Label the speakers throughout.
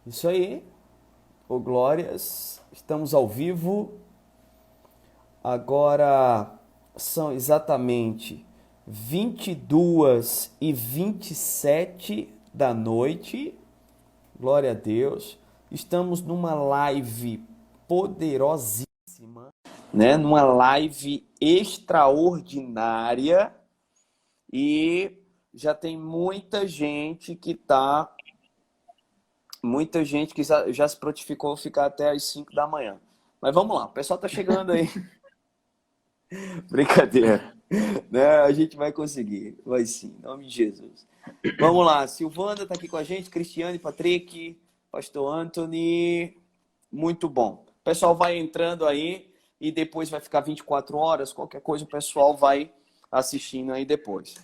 Speaker 1: Isso aí, ô glórias, estamos ao vivo. Agora são exatamente 22h27 da noite. Glória a Deus. Estamos numa live poderosíssima, né? Numa live extraordinária e já tem muita gente que já se prontificou a ficar até às 5 da manhã. Mas vamos lá, o pessoal tá chegando aí. Brincadeira. Né? A gente vai conseguir. Vai sim, em nome de Jesus. Vamos lá, Silvana tá aqui com a gente, Cristiane, Patrick, Pastor Anthony. Muito bom. O pessoal vai entrando aí e depois vai ficar 24 horas. Qualquer coisa o pessoal vai assistindo aí depois.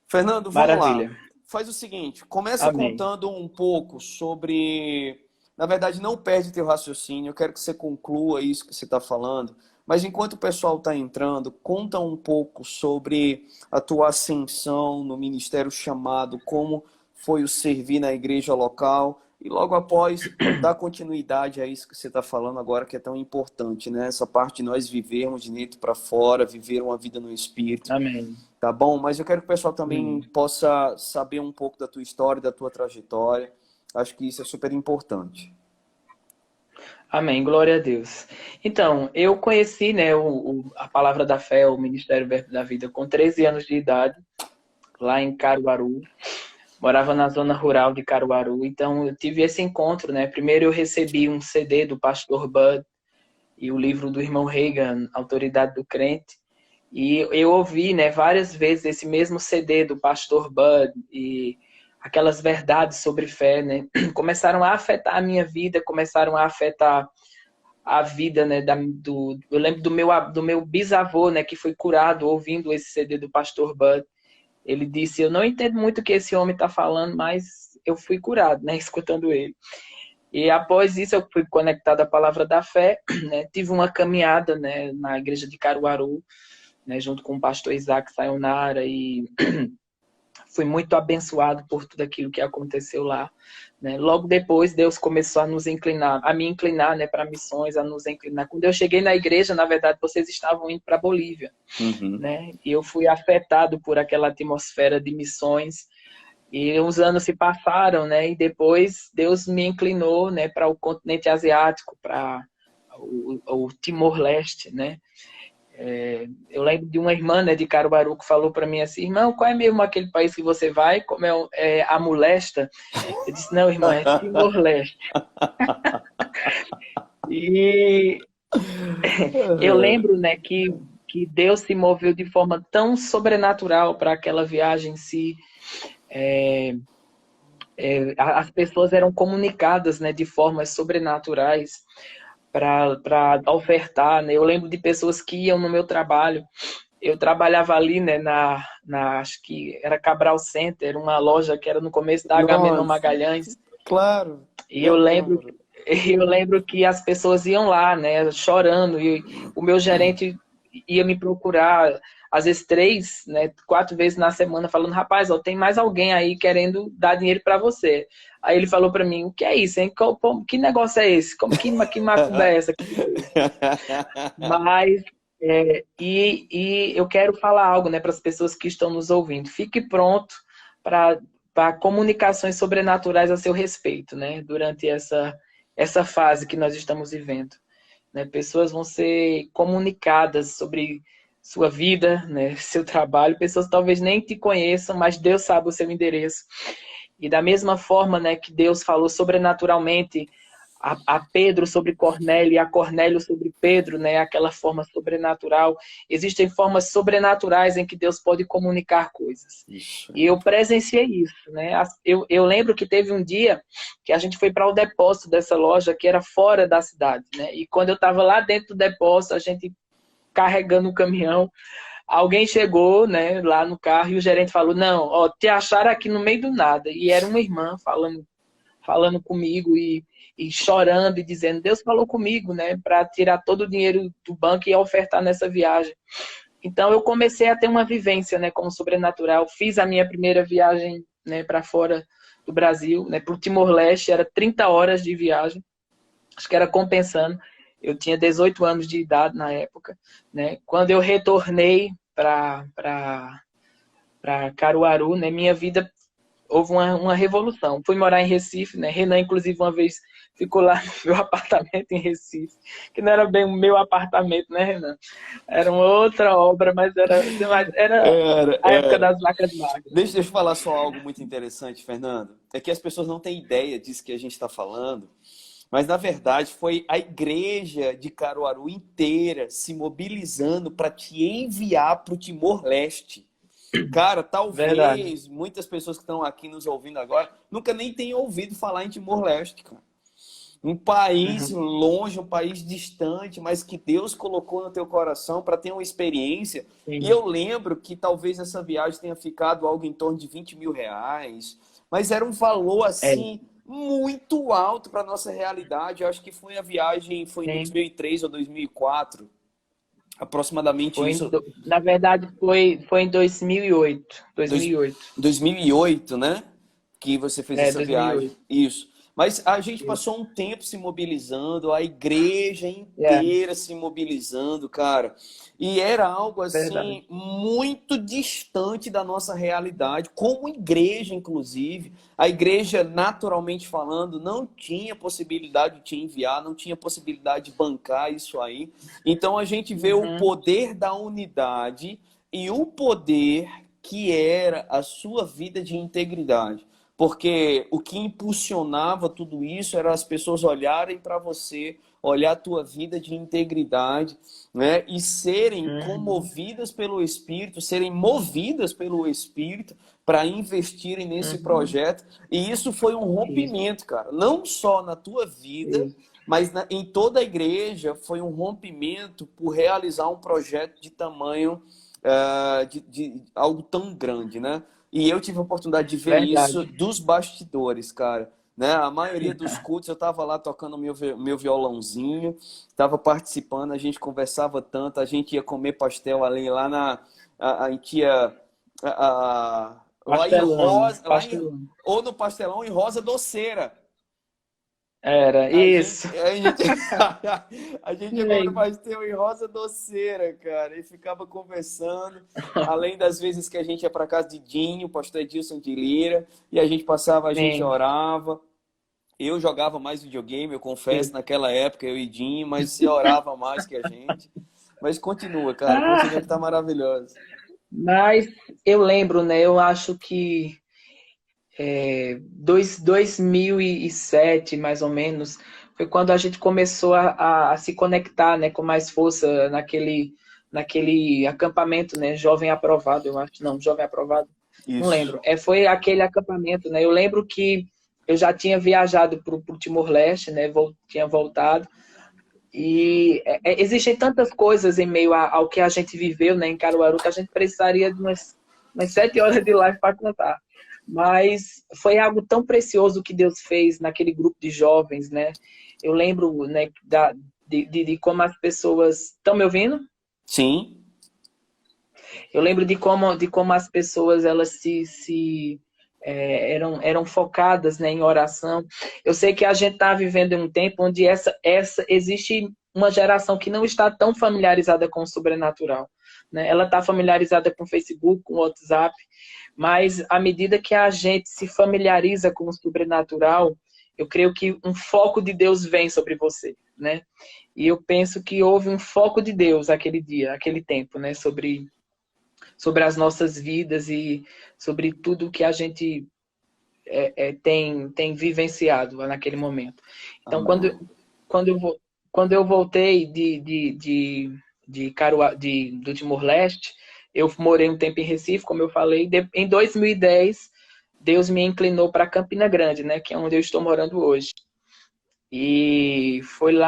Speaker 1: Fernando, vamos lá.
Speaker 2: Maravilha.
Speaker 1: Faz o seguinte, começa
Speaker 2: Amém.
Speaker 1: contando um pouco sobre... Na verdade, não perde teu raciocínio, eu quero que você conclua isso que você está falando, mas enquanto o pessoal está entrando, conta um pouco sobre a tua ascensão no ministério chamado, como foi o servir na igreja local, e logo após, dar continuidade a isso que você está falando agora, que é tão importante, né? Essa parte de nós vivermos de dentro para fora, viver uma vida no Espírito.
Speaker 2: Amém.
Speaker 1: Tá bom? Mas eu quero que o pessoal também
Speaker 2: Amém.
Speaker 1: possa saber um pouco da tua história, da tua trajetória. Acho que isso é super importante.
Speaker 2: Amém. Glória a Deus. Então, eu conheci, né, a Palavra da Fé, o Ministério Verbo da Vida, com 13 anos de idade, lá em Caruaru. Morava na zona rural de Caruaru. Então, eu tive esse encontro, né? Primeiro eu recebi um CD do pastor Bud e o livro do irmão Reagan, Autoridade do Crente. E eu ouvi, né, várias vezes esse mesmo CD do pastor Bud e aquelas verdades sobre fé, né, começaram a afetar a minha vida, começaram a afetar a vida, né, eu lembro do meu bisavô, né, que foi curado ouvindo esse CD do pastor Bud. Ele disse, eu não entendo muito o que esse homem está falando, mas eu fui curado, né, escutando ele. E após isso eu fui conectado à palavra da fé, né, tive uma caminhada, né, na igreja de Caruaru, né, junto com o pastor Isaac Sayonara, e fui muito abençoado por tudo aquilo que aconteceu lá. Né? Logo depois, Deus começou a nos inclinar, a me inclinar, né, para missões, a nos inclinar. Quando eu cheguei na igreja, na verdade, vocês estavam indo para a Bolívia,
Speaker 1: Uhum.
Speaker 2: né? E eu fui afetado por aquela atmosfera de missões. E os anos se passaram, né? E depois Deus me inclinou, né, para o continente asiático, para o Timor-Leste, né? Eu lembro de uma irmã, né, de Caruaru que falou para mim assim, irmão, qual é mesmo aquele país que você vai? Como é a molesta? Eu disse, não, irmã, é Timor-Leste. E eu lembro, né, que Deus se moveu de forma tão sobrenatural para aquela viagem em si. As pessoas eram comunicadas, né, de formas sobrenaturais para ofertar, né? Eu lembro de pessoas que iam no meu trabalho. Eu trabalhava ali, né, acho que era Cabral Center, uma loja que era no começo da Agamenon
Speaker 1: Nossa,
Speaker 2: Magalhães.
Speaker 1: claro,
Speaker 2: E
Speaker 1: eu
Speaker 2: eu lembro,
Speaker 1: lembro.
Speaker 2: eu lembro que as pessoas iam lá, né, chorando, e o meu gerente ia me procurar, às vezes 3, né, 4 vezes na semana, falando, rapaz, ó, tem mais alguém aí querendo dar dinheiro para você. Aí ele falou para mim, o que é isso, hein? Que negócio é esse? Que macumba é essa? Mas e eu quero falar algo, né, para as pessoas que estão nos ouvindo. Fique pronto para comunicações sobrenaturais a seu respeito, né, durante essa fase que nós estamos vivendo. Né? Pessoas vão ser comunicadas sobre sua vida, né, seu trabalho. Pessoas talvez nem te conheçam, mas Deus sabe o seu endereço. E da mesma forma, né, que Deus falou sobrenaturalmente a Pedro sobre Cornélio e a Cornélio sobre Pedro, né? Aquela forma sobrenatural. Existem formas sobrenaturais em que Deus pode comunicar coisas.
Speaker 1: Isso é
Speaker 2: E eu
Speaker 1: muito bom.
Speaker 2: presenciei isso, né? Eu lembro que teve um dia que a gente foi para o depósito dessa loja que era fora da cidade, né? E quando eu estava lá dentro do depósito, a gente carregando o caminhão, alguém chegou, né, lá no carro e o gerente falou: "Não, ó, te acharam aqui no meio do nada". E era uma irmã falando comigo e chorando e dizendo, Deus falou comigo, né, para tirar todo o dinheiro do banco e ofertar nessa viagem. Então eu comecei a ter uma vivência, né, como sobrenatural. Fiz a minha primeira viagem né, para fora do Brasil, né, para o Timor-Leste, era 30 horas de viagem, acho que era compensando. Eu tinha 18 anos de idade na época, né? Quando eu retornei para Caruaru, né, minha vida houve uma revolução. Fui morar em Recife, né? Renan, inclusive, uma vez ficou lá no meu apartamento em Recife, que não era bem o meu apartamento, né, Renan? Era uma outra obra, mas era a época
Speaker 1: Era.
Speaker 2: das vacas magras.
Speaker 1: Deixa eu falar só algo muito interessante, Fernando. É que as pessoas não têm ideia disso que a gente está falando, mas na verdade foi a igreja de Caruaru inteira se mobilizando para te enviar para o Timor-Leste. Cara,
Speaker 2: Verdade.
Speaker 1: talvez muitas pessoas que estão aqui nos ouvindo agora nunca nem tenham ouvido falar em Timor-Leste, cara. Um país
Speaker 2: Uhum.
Speaker 1: longe, um país distante, mas que Deus colocou no teu coração para ter uma experiência. E
Speaker 2: Sim.
Speaker 1: eu lembro que talvez essa viagem tenha ficado algo em torno de R$ 20.000, mas era um valor
Speaker 2: É,
Speaker 1: assim muito alto para nossa realidade. Eu acho que foi a viagem, foi em
Speaker 2: sim.
Speaker 1: 2003 ou 2004, aproximadamente isso,
Speaker 2: Na verdade, foi em 2008.
Speaker 1: dois-
Speaker 2: 2008.
Speaker 1: 2008, né? Que você fez
Speaker 2: É,
Speaker 1: essa viagem.
Speaker 2: 2008.
Speaker 1: Isso. Mas a gente
Speaker 2: Isso.
Speaker 1: passou um tempo se mobilizando, a igreja
Speaker 2: É,
Speaker 1: inteira se mobilizando, cara. E era algo
Speaker 2: verdade.
Speaker 1: assim muito distante da nossa realidade, como igreja, inclusive. A igreja, naturalmente falando, não tinha possibilidade de te enviar, não tinha possibilidade de bancar isso aí. Então a gente vê o
Speaker 2: Uhum,
Speaker 1: poder da unidade e o poder que era a sua vida de integridade. Porque o que impulsionava tudo isso era as pessoas olharem para você, olhar a tua vida de integridade, né? E serem
Speaker 2: uhum,
Speaker 1: comovidas pelo Espírito, serem movidas pelo Espírito para investirem nesse
Speaker 2: uhum.
Speaker 1: projeto. E isso foi um
Speaker 2: Isso,
Speaker 1: rompimento, cara. Não só na tua vida,
Speaker 2: isso.
Speaker 1: mas em toda a igreja foi um rompimento por realizar um projeto de tamanho de algo tão grande, né? E eu tive a oportunidade de ver isso
Speaker 2: Verdade.
Speaker 1: dos bastidores, cara. Né? A maioria dos cultos eu estava lá tocando meu violãozinho, estava participando, a gente conversava tanto, a gente ia comer pastel ali lá a gente ia lá em
Speaker 2: Pastelão,
Speaker 1: Rosa,
Speaker 2: pastelão.
Speaker 1: ou no pastelão em Rosa Doceira.
Speaker 2: Era,
Speaker 1: A gente,
Speaker 2: isso.
Speaker 1: a gente, a gente ia comer
Speaker 2: Sim.
Speaker 1: pastel em Rosa Doceira, cara, e ficava conversando. Além das vezes que a gente ia para casa de Dinho, pastor Edilson de Lira, e a gente passava, a gente
Speaker 2: Sim,
Speaker 1: orava. Eu jogava mais videogame, eu confesso,
Speaker 2: isso.
Speaker 1: naquela época, eu e Dinho, mas você orava mais que a gente. Mas continua, cara, continua
Speaker 2: Ah,
Speaker 1: que tá maravilhoso.
Speaker 2: mas eu lembro, né? Eu acho que 2007, mais ou menos, foi quando a gente começou a se conectar, né, com mais força naquele acampamento, né, Jovem Aprovado, eu acho, não, Jovem Aprovado, não
Speaker 1: Isso.
Speaker 2: lembro. Foi aquele acampamento, né, eu lembro que eu já tinha viajado para o Timor-Leste, né, tinha voltado, e existem tantas coisas em meio ao que a gente viveu, né, em Caruaru, que a gente precisaria de umas 7 horas de live para contar. Mas foi algo tão precioso que Deus fez naquele grupo de jovens, né? Eu lembro, né, de como as pessoas... Estão me ouvindo?
Speaker 1: Sim,
Speaker 2: Eu lembro de como as pessoas elas eram focadas, né, em oração. Eu sei que a gente está vivendo em um tempo onde existe uma geração que não está tão familiarizada com o sobrenatural, né? Ela está familiarizada com o Facebook, com o WhatsApp, mas à medida que a gente se familiariza com o sobrenatural, eu creio que um foco de Deus vem sobre você, né? E eu penso que houve um foco de Deus aquele dia, aquele tempo, né? Sobre as nossas vidas e sobre tudo que a gente tem vivenciado naquele momento. Então,
Speaker 1: amém.
Speaker 2: quando, eu, quando eu voltei do Timor-Leste, eu morei um tempo em Recife, como eu falei. Em 2010, Deus me inclinou para Campina Grande, né, que é onde eu estou morando hoje. E foi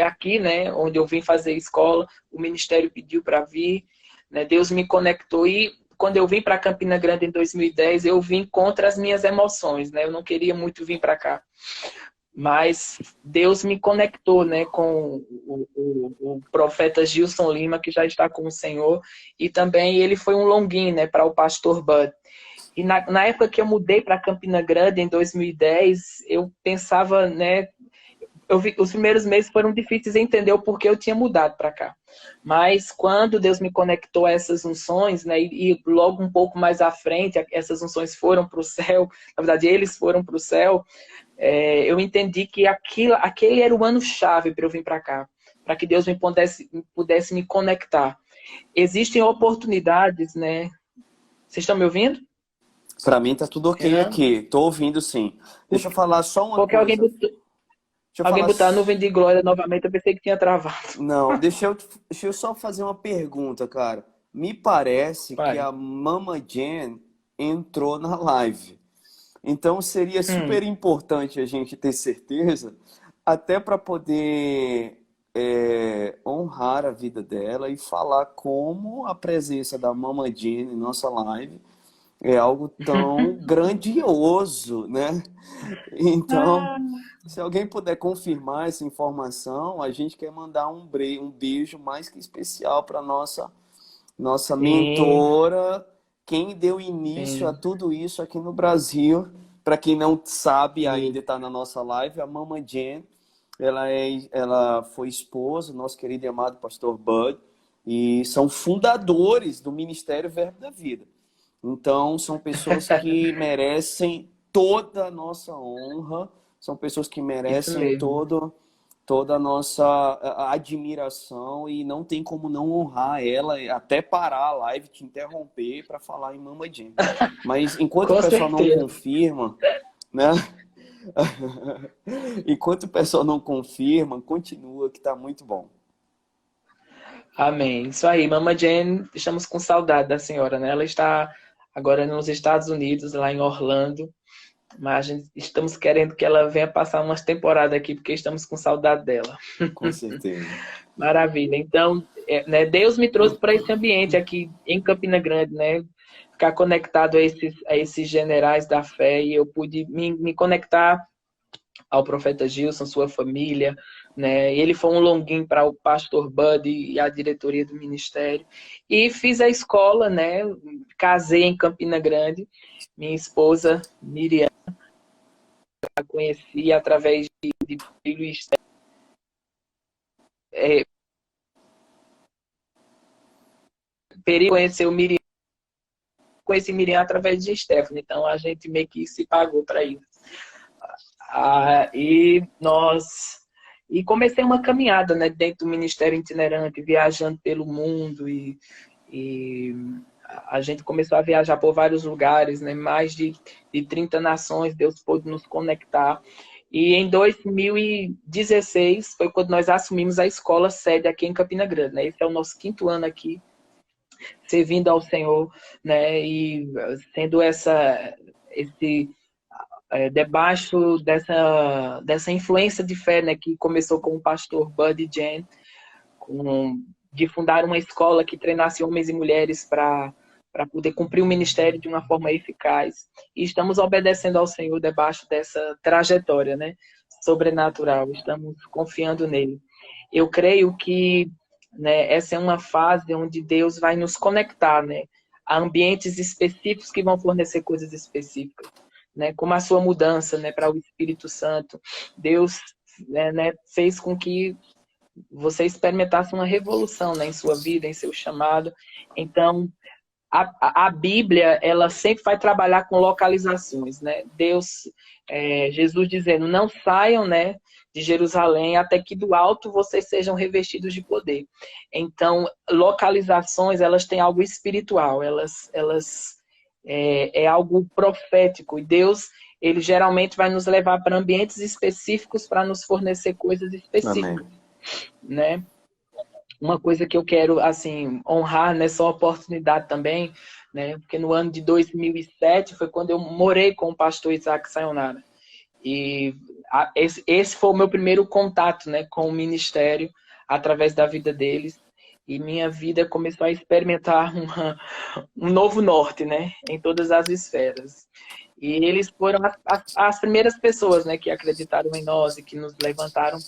Speaker 2: aqui, né, onde eu vim fazer escola. O ministério pediu para vir, né, Deus me conectou e quando eu vim para Campina Grande em 2010, eu vim contra as minhas emoções, né? Eu não queria muito vir para cá, mas Deus me conectou, né, com o profeta Gilson Lima, que já está com o Senhor, e também ele foi um longin, né, para o pastor Bud. E na época que eu mudei para Campina Grande, em 2010, eu pensava, né? Os primeiros meses foram difíceis de entender o porquê eu tinha mudado para cá. Mas quando Deus me conectou a essas unções, né? E logo um pouco mais à frente, essas unções foram para o céu. Na verdade, eles foram para o céu. Eu entendi que aquele era o ano-chave para eu vir para cá. Para que Deus pudesse me conectar. Existem oportunidades, né? Vocês estão me ouvindo?
Speaker 1: Para mim tá tudo ok
Speaker 2: Renan?
Speaker 1: aqui. Tô ouvindo sim. Deixa eu falar só uma
Speaker 2: Porque alguém
Speaker 1: coisa.
Speaker 2: botou,
Speaker 1: Deixa eu
Speaker 2: alguém
Speaker 1: falar.
Speaker 2: botar a nuvem de glória novamente, eu pensei que tinha travado.
Speaker 1: Não, deixa eu só fazer uma pergunta, cara. Me parece que
Speaker 2: Vai.
Speaker 1: a Mama Jen entrou na live. Então seria super importante a gente ter certeza, até para poder honrar a vida dela e falar como a presença da Mama Jen em nossa live é algo tão grandioso, né? Então,
Speaker 2: Ah,
Speaker 1: se alguém puder confirmar essa informação, a gente quer mandar um beijo mais que especial para nossa
Speaker 2: sim,
Speaker 1: mentora, quem deu início a
Speaker 2: sim.
Speaker 1: tudo isso aqui no Brasil. Para quem não sabe, ainda
Speaker 2: Sim.
Speaker 1: está na nossa live, a Mama Jen, ela foi esposa do nosso querido e amado pastor Bud, e são fundadores do Ministério Verbo da Vida. Então, são pessoas que merecem toda a nossa honra, são pessoas que
Speaker 2: Isso
Speaker 1: merecem
Speaker 2: mesmo.
Speaker 1: toda a nossa admiração e não tem como não honrar ela, até parar a live, te interromper para falar em Mama Jane. Mas enquanto o
Speaker 2: Com
Speaker 1: pessoal não
Speaker 2: certeza.
Speaker 1: confirma, né? Enquanto o pessoal não confirma, continua que tá muito bom.
Speaker 2: Amém. Isso aí, Mama Jane, estamos com saudade da senhora, né? Ela está agora nos Estados Unidos, lá em Orlando, mas estamos querendo que ela venha passar umas temporadas aqui, porque estamos com saudade dela.
Speaker 1: Com certeza.
Speaker 2: Maravilha. Então, né, Deus me trouxe para esse ambiente aqui em Campina Grande, né? Ficar conectado a esses generais da fé e eu pude me conectar ao profeta Gilson, sua família, né? Ele foi um longuinho para o pastor Bud e a diretoria do ministério. E fiz a escola, né? Casei em Campina Grande. Minha esposa, Miriam, a conheci através de filho externo. Peri conheceu Miriam, conheci Miriam através de Stephanie. Então a gente meio que se pagou para isso. E comecei uma caminhada, né, dentro do Ministério Itinerante, viajando pelo mundo e a gente começou a viajar por vários lugares, né, mais de 30 nações, Deus pôde nos conectar. E em 2016 foi quando nós assumimos a escola sede aqui em Campina Grande, né? Esse é o nosso 5º ano aqui, servindo ao Senhor, né? E sendo esse debaixo dessa influência de fé, né, que começou com o pastor Bud Jen, de fundar uma escola que treinasse homens e mulheres para poder cumprir o ministério de uma forma eficaz. E estamos obedecendo ao Senhor debaixo dessa trajetória, né, sobrenatural. Estamos confiando nele. Eu creio que, né, essa é uma fase onde Deus vai nos conectar, né, a ambientes específicos que vão fornecer coisas específicas, né, como a sua mudança, né, para o Espírito Santo. Deus, né, fez com que você experimentasse uma revolução, né, em sua vida, em seu chamado. Então, a Bíblia, ela sempre vai trabalhar com localizações, né? Jesus dizendo, não saiam, né, de Jerusalém até que do alto vocês sejam revestidos de poder. Então, localizações, elas têm algo espiritual, é algo profético. E Deus, ele geralmente vai nos levar para ambientes específicos para nos fornecer coisas
Speaker 1: Amém.
Speaker 2: específicas, né? Uma coisa que eu quero, assim, honrar nessa oportunidade também, né? Porque no ano de 2007 foi quando eu morei com o pastor Isaac Sayonara. E esse foi o meu primeiro contato, né, com o ministério através da vida deles. E minha vida começou a experimentar um novo norte, né, em todas as esferas. E eles foram as primeiras pessoas, né, que acreditaram em nós e que nos levantaram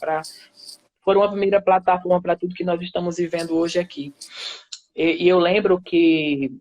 Speaker 2: foram a primeira plataforma para tudo que nós estamos vivendo hoje aqui. E eu lembro que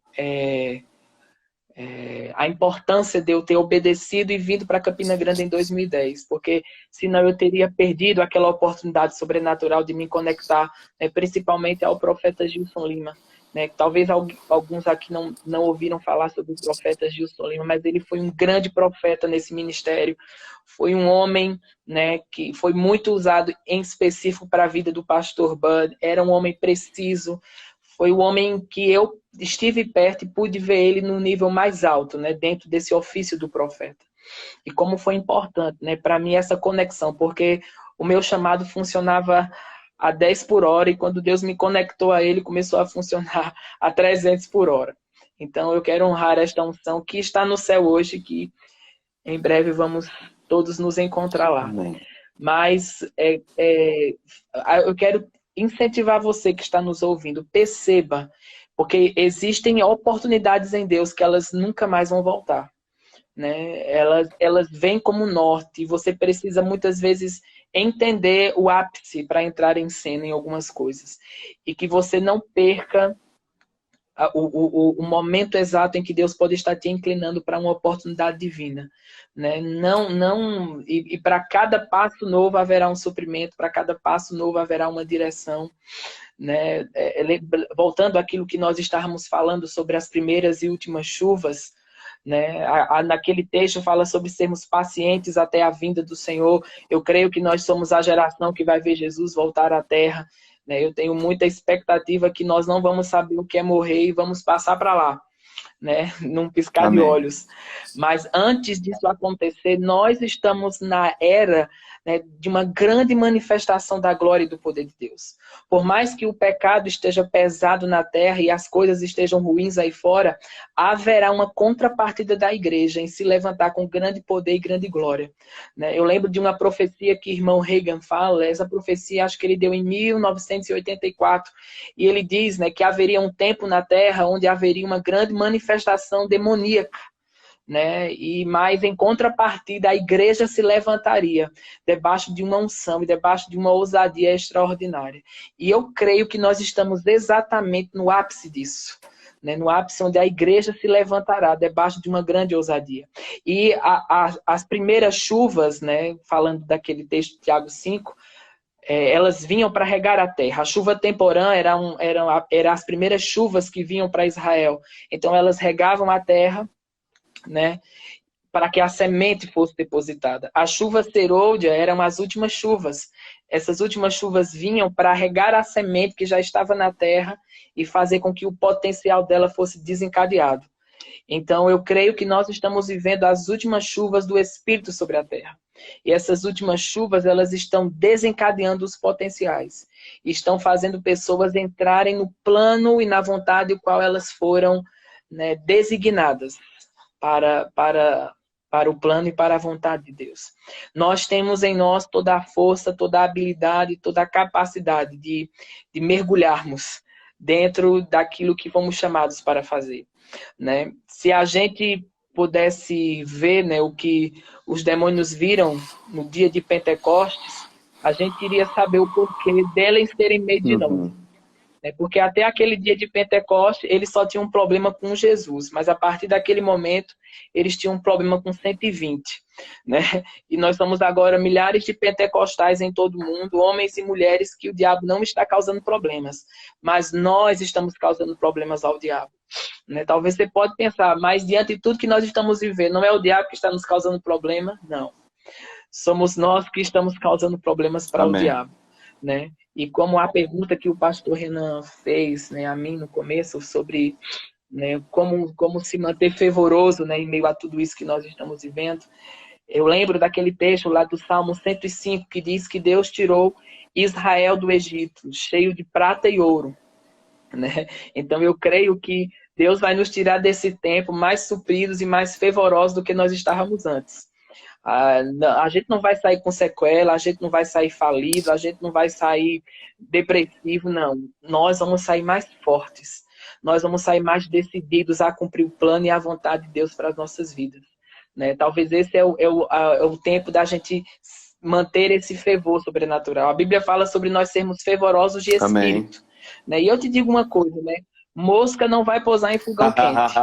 Speaker 2: A importância de eu ter obedecido e vindo para Campina Grande em 2010, porque senão eu teria perdido aquela oportunidade sobrenatural de me conectar, né, principalmente ao profeta Gilson Lima. Né? Talvez alguns aqui não ouviram falar sobre o profeta Gilson Lima, mas ele foi um grande profeta nesse ministério. Foi um homem, né, que foi muito usado em específico para a vida do pastor Bud. Era um homem preciso. Foi o homem que eu estive perto e pude ver ele no nível mais alto, né, dentro desse ofício do profeta. E como foi importante, né, para mim essa conexão, porque o meu chamado funcionava a 10 por hora e quando Deus me conectou a ele, começou a funcionar a 300 por hora. Então eu quero honrar esta unção que está no céu hoje, que em breve vamos todos nos encontrar lá.
Speaker 1: Amém.
Speaker 2: Mas eu quero incentivar você que está nos ouvindo, perceba, porque existem oportunidades em Deus que elas nunca mais vão voltar. Né? Elas vêm como norte e você precisa muitas vezes entender o ápice para entrar em cena em algumas coisas. E que você não perca o momento exato em que Deus pode estar te inclinando para uma oportunidade divina. Né? E para cada passo novo haverá um suprimento, para cada passo novo haverá uma direção. Né? Voltando àquilo que nós estávamos falando sobre as primeiras e últimas chuvas, né? Naquele texto fala sobre sermos pacientes até a vinda do Senhor. Eu creio que nós somos a geração que vai ver Jesus voltar à Terra. Né? Eu tenho muita expectativa que nós não vamos saber o que é morrer e vamos passar para lá, né? Num piscar de olhos. Mas antes disso acontecer, nós estamos na era, né, de uma grande manifestação da glória e do poder de Deus. Por mais que o pecado esteja pesado na terra e as coisas estejam ruins aí fora, haverá uma contrapartida da igreja em se levantar com grande poder e grande glória. Né? Eu lembro de uma profecia que o irmão Reagan fala, essa profecia acho que ele deu em 1984, e ele diz, né, que haveria um tempo na terra onde haveria uma grande manifestação demoníaca. Né? Mas em contrapartida a igreja se levantaria debaixo de uma unção e debaixo de uma ousadia extraordinária. E eu creio que nós estamos exatamente no ápice disso, né? No ápice onde a igreja se levantará debaixo de uma grande ousadia. E as primeiras chuvas, né, falando daquele texto de Tiago 5, elas vinham para regar a terra. A chuva temporã eram as primeiras chuvas que vinham para Israel. Então elas regavam a terra, né, para que a semente fosse depositada. As chuvas serôdia eram as últimas chuvas. Essas últimas chuvas vinham para regar a semente que já estava na terra e fazer com que o potencial dela fosse desencadeado. Então, eu creio que nós estamos vivendo as últimas chuvas do Espírito sobre a terra. E essas últimas chuvas, elas estão desencadeando os potenciais. Estão fazendo pessoas entrarem no plano e na vontade do qual elas foram, né, designadas para o plano e para a vontade de Deus. Nós temos em nós toda a força, toda a habilidade, toda a capacidade de mergulharmos dentro daquilo que fomos chamados para fazer. Né? Se a gente pudesse ver, né, o que os demônios viram no dia de Pentecostes, a gente iria saber o porquê deles serem medo de nós. Porque até aquele dia de Pentecostes, eles só tinham um problema com Jesus, mas a partir daquele momento, eles tinham um problema com 120. Né? E nós somos agora milhares de pentecostais em todo o mundo, homens e mulheres que o diabo não está causando problemas, mas nós estamos causando problemas ao diabo. Né? Talvez você pode pensar, mas diante de tudo que nós estamos vivendo, não é o diabo que está nos causando problema? Não. Somos nós que estamos causando problemas para o diabo. Né? E como a pergunta que o pastor Renan fez, né, a mim no começo sobre, né, como se manter fervoroso, né, em meio a tudo isso que nós estamos vivendo, eu lembro daquele texto lá do Salmo 105 que diz que Deus tirou Israel do Egito, cheio de prata e ouro. Né? Então eu creio que Deus vai nos tirar desse tempo mais supridos e mais fervorosos do que nós estávamos antes. A gente não vai sair com sequela, a gente não vai sair falido, a gente não vai sair depressivo, não. Nós vamos sair mais fortes. Nós vamos sair mais decididos a cumprir o plano e a vontade de Deus para as nossas vidas. Né? Talvez esse é o tempo da gente manter esse fervor sobrenatural. A Bíblia fala sobre nós sermos fervorosos de espírito. Né? E eu te digo uma coisa, né? mosca não vai pousar em fogão quente.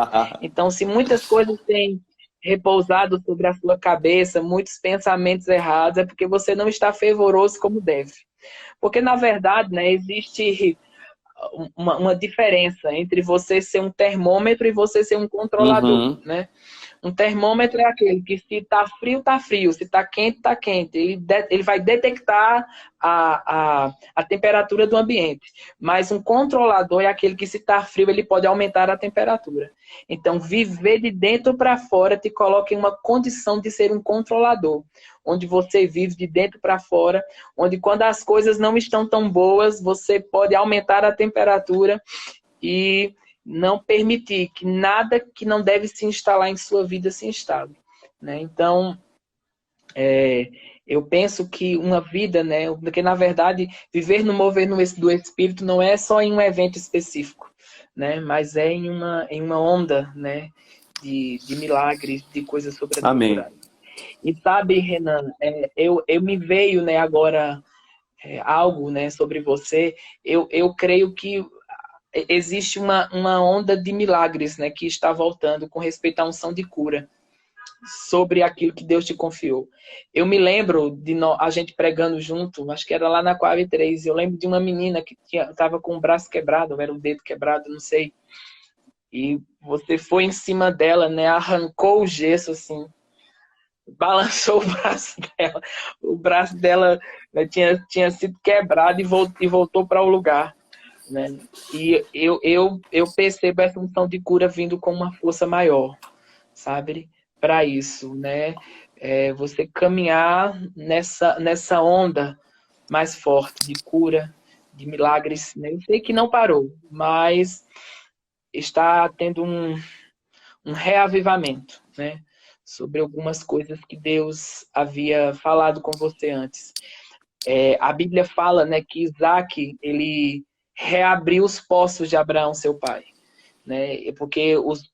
Speaker 2: Então, se muitas coisas têm repousado sobre a sua cabeça, muitos pensamentos errados, é porque você não está fervoroso como deve. Porque, na verdade, né, existe uma diferença entre você ser um termômetro e você ser um controlador,
Speaker 1: Uhum.
Speaker 2: né? Um termômetro é aquele que se está frio, está frio. Se está quente, está quente. Ele vai detectar a temperatura do ambiente. Mas um controlador é aquele que se está frio, ele pode aumentar a temperatura. Então, viver de dentro para fora te coloca em uma condição de ser um controlador. Onde você vive de dentro para fora. Onde quando as coisas não estão tão boas, você pode aumentar a temperatura e não permitir que nada que não deve se instalar em sua vida se instale, né? Então, eu penso que uma vida, né? Porque, na verdade, viver no mover do Espírito não é só em um evento específico, né? Mas é em uma onda, né? De milagres, de coisas
Speaker 1: Amém.
Speaker 2: sobrenaturais. E sabe, Renan, eu me veio, né, agora algo, né, sobre você. Eu creio que existe uma onda de milagres, né, que está voltando com respeito à unção de cura sobre aquilo que Deus te confiou. Eu me lembro de a gente pregando junto, acho que era lá na Coab 3, eu lembro de uma menina que estava com o braço quebrado, ou era o dedo quebrado, não sei, e você foi em cima dela, né, arrancou o gesso, assim, balançou o braço dela, né, tinha sido quebrado e voltou para o lugar. Né? E eu percebo essa unção de cura vindo com uma força maior, sabe? Para isso, né? Você caminhar nessa onda mais forte de cura, de milagres. Né? Eu sei que não parou, mas está tendo um reavivamento, né? Sobre algumas coisas que Deus havia falado com você antes. A Bíblia fala, né, que Isaac, ele reabriu os poços de Abraão, seu pai. Né? Porque os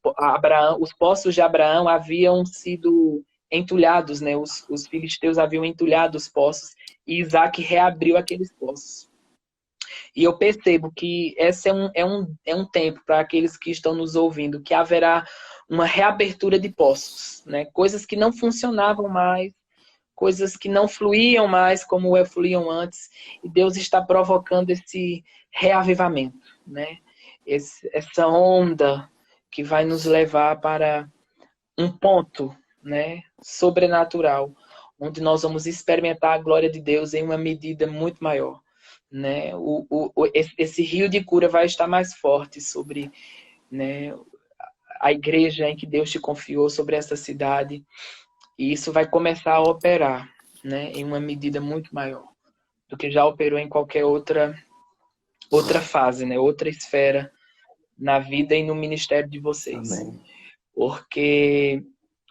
Speaker 2: poços de Abraão haviam sido entulhados, né? Os filisteus haviam entulhado os poços e Isaac reabriu aqueles poços. E eu percebo que esse é um tempo para aqueles que estão nos ouvindo, que haverá uma reabertura de poços, né? Coisas que não funcionavam mais, coisas que não fluíam mais como fluíam antes, e Deus está provocando esse reavivamento, né? Essa onda que vai nos levar para um ponto, né, sobrenatural, onde nós vamos experimentar a glória de Deus em uma medida muito maior, né? Esse rio de cura vai estar mais forte sobre, né, a igreja em que Deus te confiou, sobre essa cidade, e isso vai começar a operar, né, em uma medida muito maior do que já operou em qualquer outra fase, né, outra esfera na vida e no ministério de vocês.
Speaker 1: Amém.
Speaker 2: Porque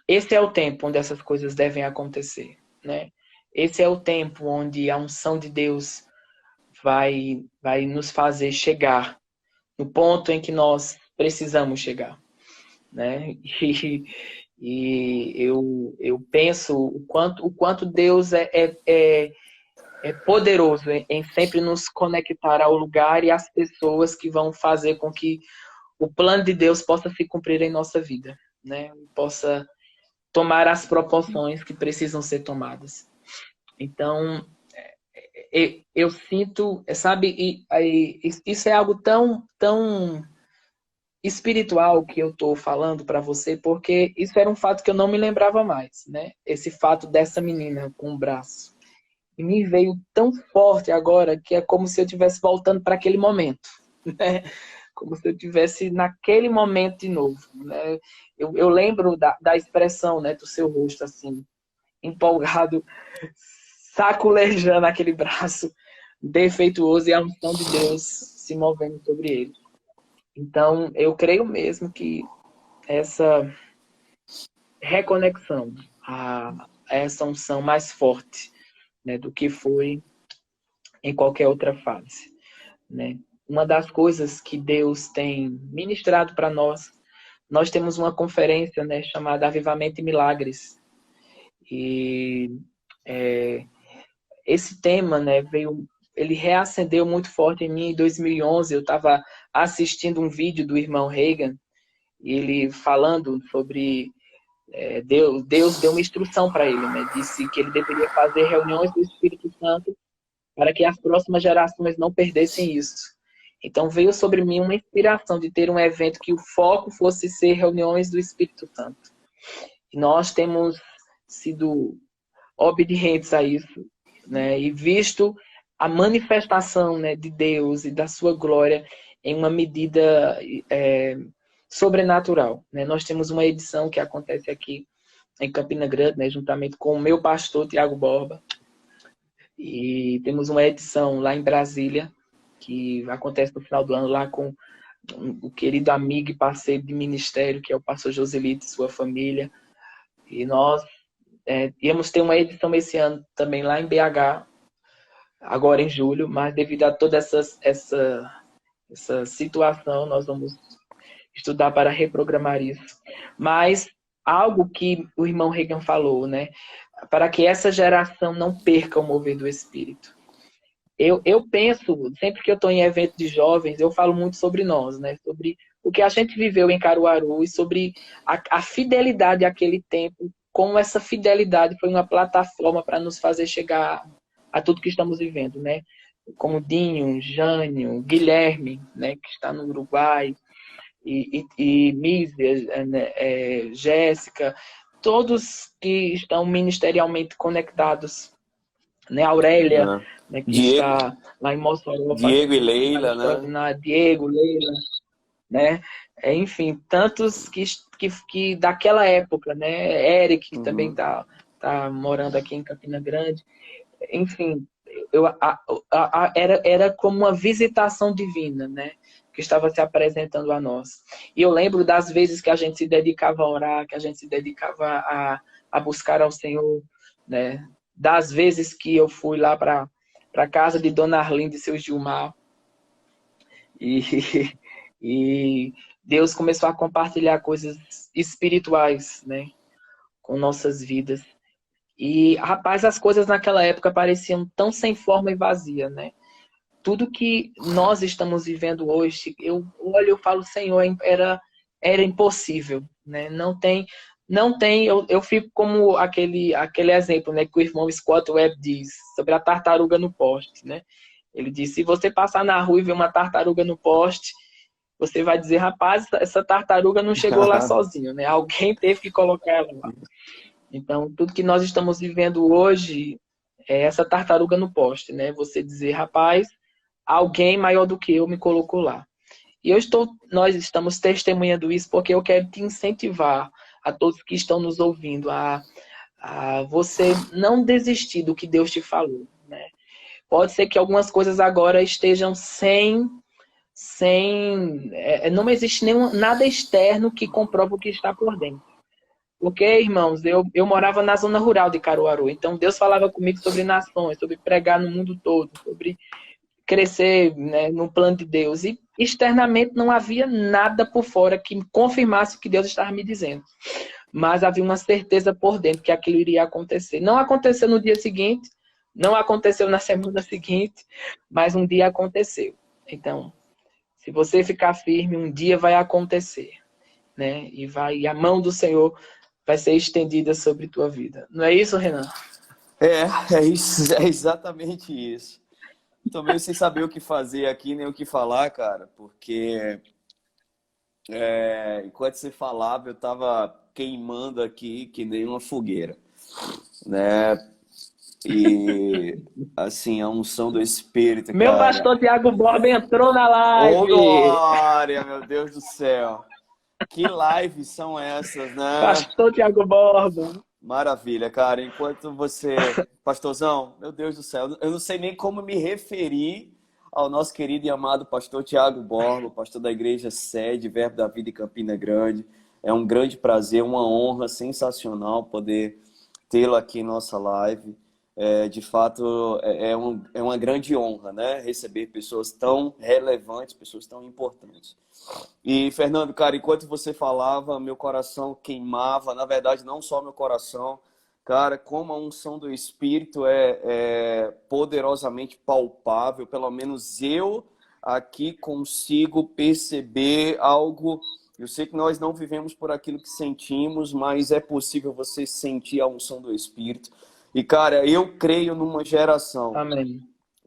Speaker 2: esse é o tempo onde essas coisas devem acontecer, né? Esse é o tempo onde a unção de Deus vai nos fazer chegar no ponto em que nós precisamos chegar, né? E eu penso o quanto Deus é poderoso em sempre nos conectar ao lugar e às pessoas que vão fazer com que o plano de Deus possa se cumprir em nossa vida, né? Possa tomar as proporções que precisam ser tomadas. Então, eu sinto, sabe, isso é algo tão espiritual que eu estou falando para você, porque isso era um fato que eu não me lembrava mais, né? Esse fato dessa menina com o braço. E me veio tão forte agora que é como se eu estivesse voltando para aquele momento, né? Como se eu estivesse naquele momento de novo, né? Eu lembro da expressão, né, do seu rosto, assim, empolgado, saculejando aquele braço defeituoso e a unção de Deus se movendo sobre ele. Então, eu creio mesmo que essa reconexão, essa unção mais forte, né, do que foi em qualquer outra fase, né? Uma das coisas que Deus tem ministrado para nós temos uma conferência, né, chamada Avivamento e Milagres. E esse tema, né, ele reacendeu muito forte em mim em 2011. Eu estava assistindo um vídeo do irmão Reagan, ele falando sobre Deus deu uma instrução para ele, né? Disse que ele deveria fazer reuniões do Espírito Santo para que as próximas gerações não perdessem isso. Então veio sobre mim uma inspiração de ter um evento que o foco fosse ser reuniões do Espírito Santo. E nós temos sido obedientes a isso, né? E visto a manifestação, né, de Deus e da sua glória em uma medida sobrenatural, né? Nós temos uma edição que acontece aqui em Campina Grande, né, juntamente com o meu pastor Tiago Borba, e temos uma edição lá em Brasília que acontece no final do ano lá com o querido amigo e parceiro de ministério, que é o pastor Joselito e sua família. E nós íamos ter uma edição esse ano também lá em BH, agora em julho, mas devido a toda essa situação, nós vamos estudar para reprogramar isso. Mas algo que o irmão Reagan falou, né? Para que essa geração não perca o mover do Espírito. Eu penso, sempre que eu estou em evento de jovens, eu falo muito sobre nós, né? Sobre o que a gente viveu em Caruaru e sobre a fidelidade àquele tempo, como essa fidelidade foi uma plataforma para nos fazer chegar a tudo que estamos vivendo, né? Como Dinho, Jânio, Guilherme, né? Que está no Uruguai, e Mísia, né? Jéssica, todos que estão ministerialmente conectados, né? Aurélia, né, que
Speaker 1: Diego,
Speaker 2: está lá em Mossoró
Speaker 1: Diego
Speaker 2: fazendo
Speaker 1: e
Speaker 2: um trabalho
Speaker 1: Leila, né?
Speaker 2: extraordinário, Diego, Leila, né? Enfim, tantos que daquela época, né? Eric, que também tá morando aqui em Campina Grande. Enfim, era como uma visitação divina, né? Que estava se apresentando a nós. E eu lembro das vezes que a gente se dedicava a orar, que a gente se dedicava a buscar ao Senhor, né? Das vezes que eu fui lá para a casa de Dona Arlinda e seu Gilmar. E, e Deus começou a compartilhar coisas espirituais, né? Com nossas vidas. E, rapaz, as coisas naquela época pareciam tão sem forma e vazia, né? Tudo que nós estamos vivendo hoje, eu olho e falo, Senhor, era impossível, né? Não tem, eu fico como aquele exemplo, né, que o irmão Scott Webb diz sobre a tartaruga no poste, né? Ele diz, se você passar na rua e ver uma tartaruga no poste, você vai dizer, rapaz, essa tartaruga não chegou lá sozinho, né? Alguém teve que colocar ela lá. Então, tudo que nós estamos vivendo hoje é essa tartaruga no poste, né? Você dizer, rapaz, alguém maior do que eu me colocou lá. E nós estamos testemunhando isso porque eu quero te incentivar a todos que estão nos ouvindo a você não desistir do que Deus te falou, né? Pode ser que algumas coisas agora estejam não existe nada externo que comprova o que está por dentro. Porque, irmãos, eu morava na zona rural de Caruaru, então Deus falava comigo sobre nações, sobre pregar no mundo todo, sobre crescer, né, no plano de Deus. E externamente não havia nada por fora que confirmasse o que Deus estava me dizendo. Mas havia uma certeza por dentro que aquilo iria acontecer. Não aconteceu no dia seguinte, não aconteceu na semana seguinte, mas um dia aconteceu. Então, se você ficar firme, um dia vai acontecer, né? E a mão do Senhor vai ser estendida sobre tua vida. Não é isso, Renan?
Speaker 1: É isso, é exatamente isso. Tô meio sem saber o que fazer aqui, nem o que falar, cara, porque enquanto você falava, eu tava queimando aqui que nem uma fogueira, né? E, assim, a unção do Espírito,
Speaker 2: Meu
Speaker 1: cara.
Speaker 2: pastor Tiago Borba entrou na
Speaker 1: Ô,
Speaker 2: live!
Speaker 1: glória, meu Deus do céu! Que lives são essas, né?
Speaker 2: Pastor Tiago Borba!
Speaker 1: Maravilha, cara. Enquanto você... Pastorzão, meu Deus do céu, eu não sei nem como me referir ao nosso querido e amado pastor Tiago Borba, pastor da igreja sede, Verbo da Vida em Campina Grande. É um grande prazer, uma honra sensacional poder tê-lo aqui em nossa live. De fato, é uma grande honra, né? Receber pessoas tão relevantes, pessoas tão importantes. E, Fernando, cara, enquanto você falava, meu coração queimava. Na verdade, não só meu coração, Cara, como a unção do Espírito é poderosamente palpável, pelo menos eu aqui consigo perceber algo. Eu sei que nós não vivemos por aquilo que sentimos, mas é possível você sentir a unção do Espírito. E, cara, eu creio numa geração
Speaker 2: Amém.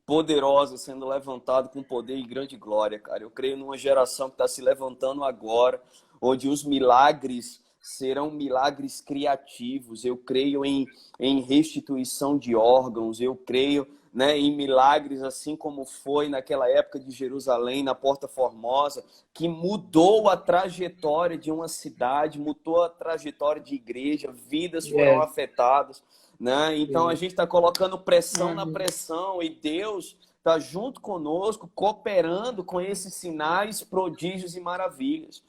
Speaker 1: poderosa sendo levantada com poder e grande glória, cara. Eu creio numa geração que está se levantando agora, onde os milagres serão milagres criativos. Eu creio em restituição de órgãos, eu creio, né, em milagres, assim como foi naquela época de Jerusalém, na Porta Formosa, que mudou a trajetória de uma cidade, mudou a trajetória de igreja, vidas foram
Speaker 2: Yes.
Speaker 1: afetadas, né? Então a
Speaker 2: Yes.
Speaker 1: gente está colocando pressão na
Speaker 2: Uhum.
Speaker 1: pressão e Deus está junto conosco, cooperando com esses sinais, prodígios e maravilhas,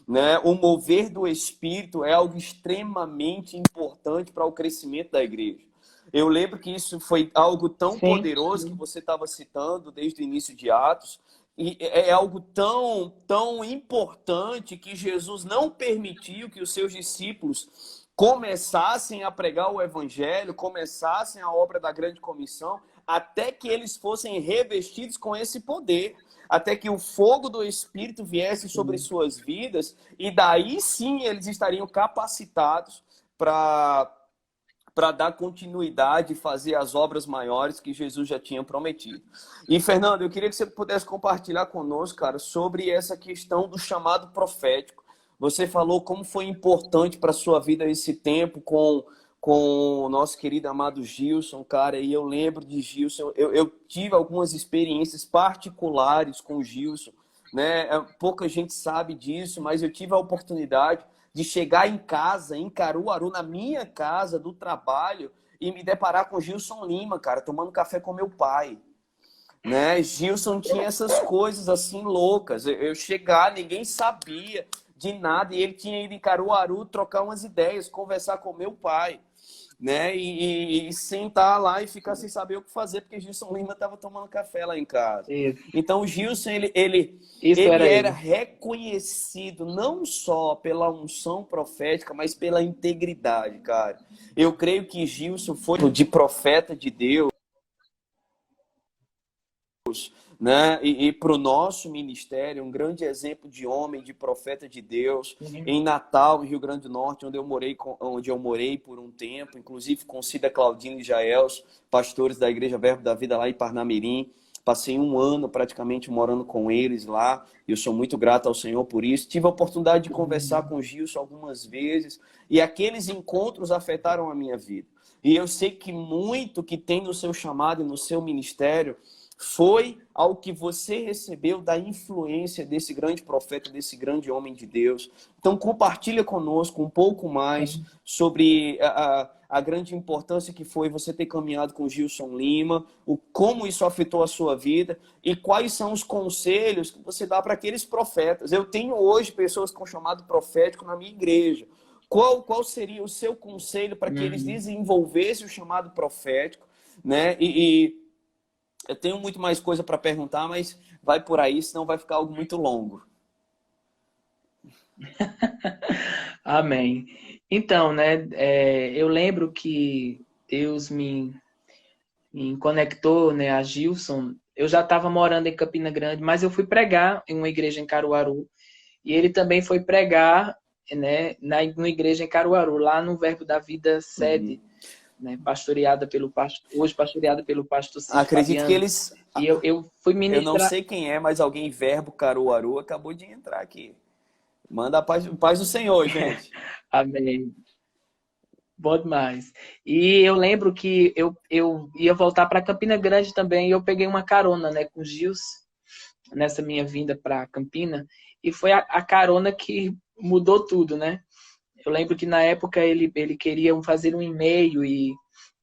Speaker 1: né? O mover do Espírito é algo extremamente importante para o crescimento da igreja. Eu lembro que isso foi algo tão
Speaker 2: Sim,
Speaker 1: poderoso que
Speaker 2: sim.
Speaker 1: você estava citando desde o início de Atos, e é algo tão importante que Jesus não permitiu que os seus discípulos começassem a pregar o evangelho, começassem a obra da grande comissão, até que eles fossem revestidos com esse poder, até que o fogo do Espírito viesse sobre
Speaker 2: Sim.
Speaker 1: suas vidas, e daí sim eles estariam capacitados para dar continuidade e fazer as obras maiores que Jesus já tinha prometido. E, Fernando, eu queria que você pudesse compartilhar conosco, cara, sobre essa questão do chamado profético. Você falou como foi importante para a sua vida esse tempo com o nosso querido amado Gilson, cara, e eu lembro de Gilson, eu tive algumas experiências particulares com o Gilson, né? Pouca gente sabe disso, mas eu tive a oportunidade de chegar em casa, em Caruaru, na minha casa do trabalho, e me deparar com Gilson Lima, cara, tomando café com meu pai, né? Gilson tinha essas coisas assim loucas. Eu chegar, ninguém sabia de nada, e ele tinha ido em Caruaru trocar umas ideias, conversar com meu pai, né? E sentar lá e ficar sem saber o que fazer, porque Gilson Lima estava tomando café lá em casa.
Speaker 2: Isso.
Speaker 1: Então, o Gilson, ele,
Speaker 2: Isso
Speaker 1: ele
Speaker 2: era
Speaker 1: era
Speaker 2: ele.
Speaker 1: reconhecido não só pela unção profética, mas pela integridade, cara. Eu creio que Gilson foi de profeta de Deus, né? E para o nosso ministério, um grande exemplo de homem, de profeta de Deus,
Speaker 2: Sim.
Speaker 1: em Natal, em Rio Grande do Norte, onde eu morei por um tempo, inclusive com Cida Claudino e Jaels, pastores da Igreja Verbo da Vida lá em Parnamirim. Passei um ano praticamente morando com eles lá, e eu sou muito grato ao Senhor por isso. Tive a oportunidade de conversar com o Gilson algumas vezes, e aqueles encontros afetaram a minha vida. E eu sei que muito que tem no seu chamado e no seu ministério foi ao que você recebeu da influência desse grande profeta, desse grande homem de Deus. Então, compartilha conosco um pouco mais
Speaker 2: Sim.
Speaker 1: sobre a grande importância que foi você ter caminhado com Gilson Lima, como isso afetou a sua vida e quais são os conselhos que você dá para aqueles profetas. Eu tenho hoje pessoas com chamado profético na minha igreja. Qual seria o seu conselho para que eles
Speaker 2: Uhum.
Speaker 1: desenvolvessem o chamado profético, né? Eu tenho muito mais coisa para perguntar, mas vai por aí, senão vai ficar algo muito longo.
Speaker 2: Amém. Então, né, eu lembro que Deus me conectou, né, a Gilson. Eu já estava morando em Campina Grande, mas eu fui pregar em uma igreja em Caruaru. E ele também foi pregar, né, numa igreja em Caruaru, lá no Verbo da Vida
Speaker 1: Uhum.
Speaker 2: sede, né, hoje pastoreada pelo pastor Cid
Speaker 1: Acredito que
Speaker 2: Fabiano.
Speaker 1: eles.
Speaker 2: E eu fui
Speaker 1: Eu não
Speaker 2: ministrar.
Speaker 1: sei quem é, mas alguém verbo Caruaru acabou de entrar aqui. Manda a paz do Senhor, gente.
Speaker 2: Amém. Bom demais. E eu lembro que eu ia voltar para Campina Grande também, e eu peguei uma carona, né, com o Gils, nessa minha vinda para Campina, e foi a carona que mudou tudo, né? Eu lembro que na época ele queria fazer um e-mail e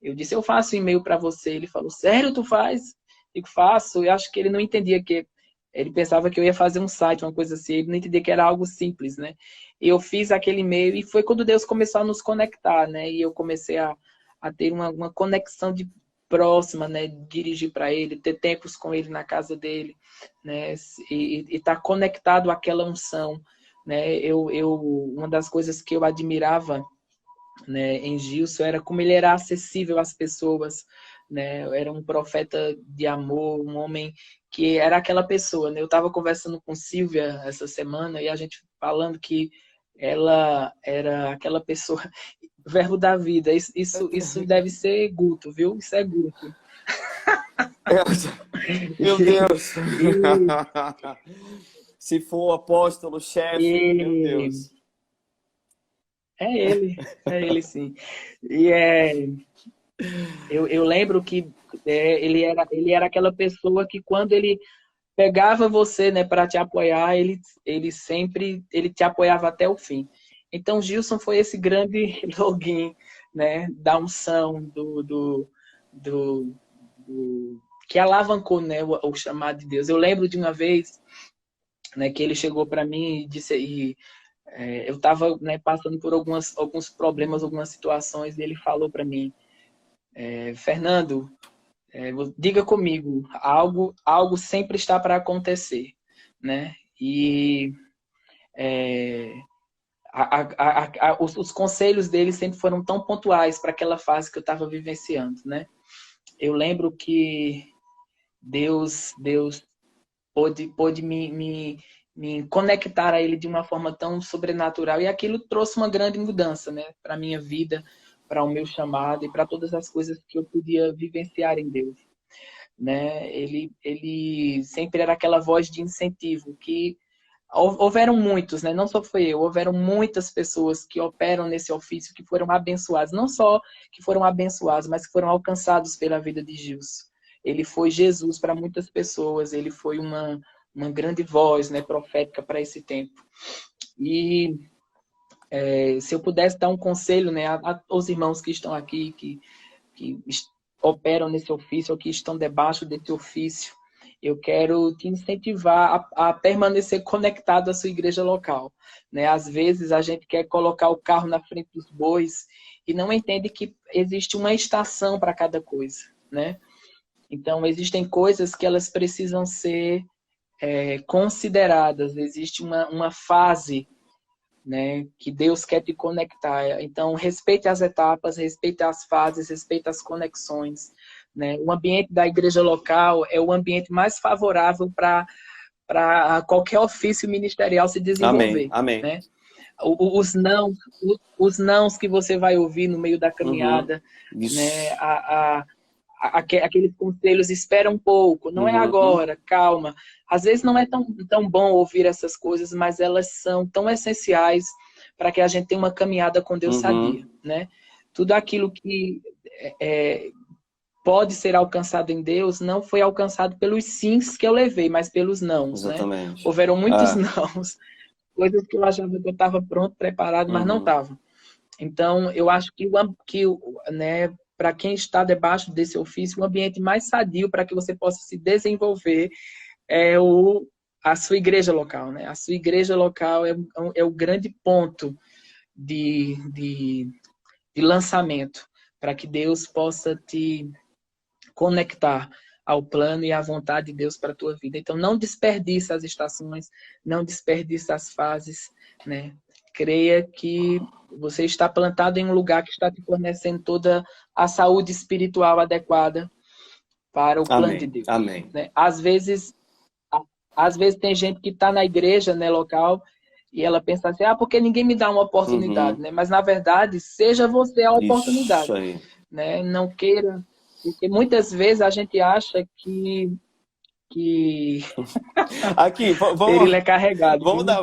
Speaker 2: eu disse, eu faço e-mail para você. Ele falou, sério, tu faz? Eu faço. Eu acho que ele não entendia que... Ele pensava que eu ia fazer um site, uma coisa assim. Ele não entendia que era algo simples, né? E eu fiz aquele e-mail e foi quando Deus começou a nos conectar, né? E eu comecei a ter uma conexão de próxima, né? Dirigir para ele, ter tempos com ele na casa dele, né? E estar conectado àquela unção, né? Uma das coisas que eu admirava né, em Gilson, era como ele era acessível às pessoas, né? Era um profeta de amor, um homem que era aquela pessoa, né? Eu estava conversando com Silvia essa semana e a gente falando que ela era aquela pessoa, verbo da vida. Isso deve ser Guto, viu? Isso é Guto.
Speaker 1: Meu Deus!
Speaker 2: E,
Speaker 1: Se for o apóstolo, chefe, meu
Speaker 2: e
Speaker 1: Deus.
Speaker 2: é ele sim. E eu lembro que ele era aquela pessoa que quando ele pegava você, né, para te apoiar, ele sempre ele te apoiava até o fim. Então, Gilson foi esse grande login, né, da unção, do, que alavancou, né, o chamado de Deus. Eu lembro de uma vez, né, que ele chegou para mim e disse, eu estava, né, passando por alguns problemas, algumas situações, e ele falou para mim, Fernando, diga comigo, algo sempre está para acontecer, né? E os conselhos dele sempre foram tão pontuais para aquela fase que eu estava vivenciando, né? Eu lembro que Deus pôde me conectar a ele de uma forma tão sobrenatural e aquilo trouxe uma grande mudança, né? Para a minha vida, para o meu chamado e para todas as coisas que eu podia vivenciar em Deus. Né? Ele sempre era aquela voz de incentivo que houveram muitos, né? Não só foi eu, houveram muitas pessoas que operam nesse ofício que foram abençoadas, não só que foram abençoados, mas que foram alcançados pela vida de Gilson. Ele foi Jesus para muitas pessoas, ele foi uma grande voz, né, profética para esse tempo. E se eu pudesse dar um conselho, né, aos irmãos que estão aqui, que operam nesse ofício ou que estão debaixo desse ofício, eu quero te incentivar a permanecer conectado à sua igreja local. Né? Às vezes a gente quer colocar o carro na frente dos bois e não entende que existe uma estação para cada coisa. Né? Então, existem coisas que elas precisam ser consideradas. Existe uma fase, né, que Deus quer te conectar. Então, respeite as etapas, respeite as fases, respeite as conexões. Né? O ambiente da igreja local é o ambiente mais favorável para qualquer ofício ministerial se
Speaker 1: Amém,
Speaker 2: desenvolver.
Speaker 1: amém.
Speaker 2: Né? Os nãos que você vai ouvir no meio da
Speaker 1: Uhum.
Speaker 2: caminhada, né?
Speaker 1: Isso.
Speaker 2: Aqueles conselhos, espera um pouco, não é
Speaker 1: Uhum.
Speaker 2: agora, calma. Às vezes não é tão bom ouvir essas coisas, mas elas são tão essenciais para que a gente tenha uma caminhada com Deus sadia,
Speaker 1: Uhum.
Speaker 2: né? Tudo aquilo que pode ser alcançado em Deus não foi alcançado pelos sims que eu levei, mas pelos nãos, né?
Speaker 1: Exatamente.
Speaker 2: Houveram muitos
Speaker 1: Ah,
Speaker 2: nãos, coisas que eu achava que eu estava pronto, preparado, mas não
Speaker 1: uhum.
Speaker 2: estava. Então, eu acho né, para quem está debaixo desse ofício, o ambiente mais sadio para que você possa se desenvolver é a sua igreja local. Né? A sua igreja local é o grande ponto de lançamento para que Deus possa te conectar ao plano e à vontade de Deus para a tua vida. Então, não desperdice as estações, não desperdice as fases, né? Creia que você está plantado em um lugar que está te fornecendo toda a saúde espiritual adequada para o plano de
Speaker 1: Amém,
Speaker 2: Deus.
Speaker 1: amém.
Speaker 2: Né? Às vezes tem gente que está na igreja, né, local, e ela pensa assim, porque ninguém me dá uma oportunidade,
Speaker 1: Uhum.
Speaker 2: né? Mas, na verdade, seja você a
Speaker 1: Isso
Speaker 2: oportunidade,
Speaker 1: aí.
Speaker 2: né? Não queira, porque muitas vezes a gente acha que
Speaker 1: Aqui,
Speaker 2: Perilo é carregado, viu?
Speaker 1: vamos dar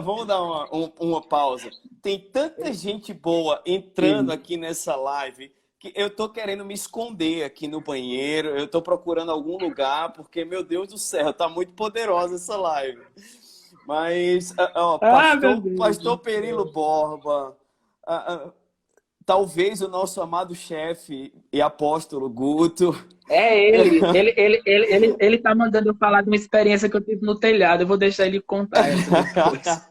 Speaker 1: uma pausa. Tem tanta gente boa entrando aqui nessa live que eu tô querendo me esconder aqui no banheiro. Eu tô procurando algum lugar porque, meu Deus do céu, tá muito poderosa essa live. Mas, ó,
Speaker 2: Ah, meu Deus
Speaker 1: pastor
Speaker 2: do
Speaker 1: Perilo
Speaker 2: céu.
Speaker 1: Borba, ah, ah, talvez o nosso amado chefe e apóstolo Guto.
Speaker 2: É ele. Ele tá mandando eu falar de uma experiência que eu tive no telhado. Eu vou deixar ele contar essa depois.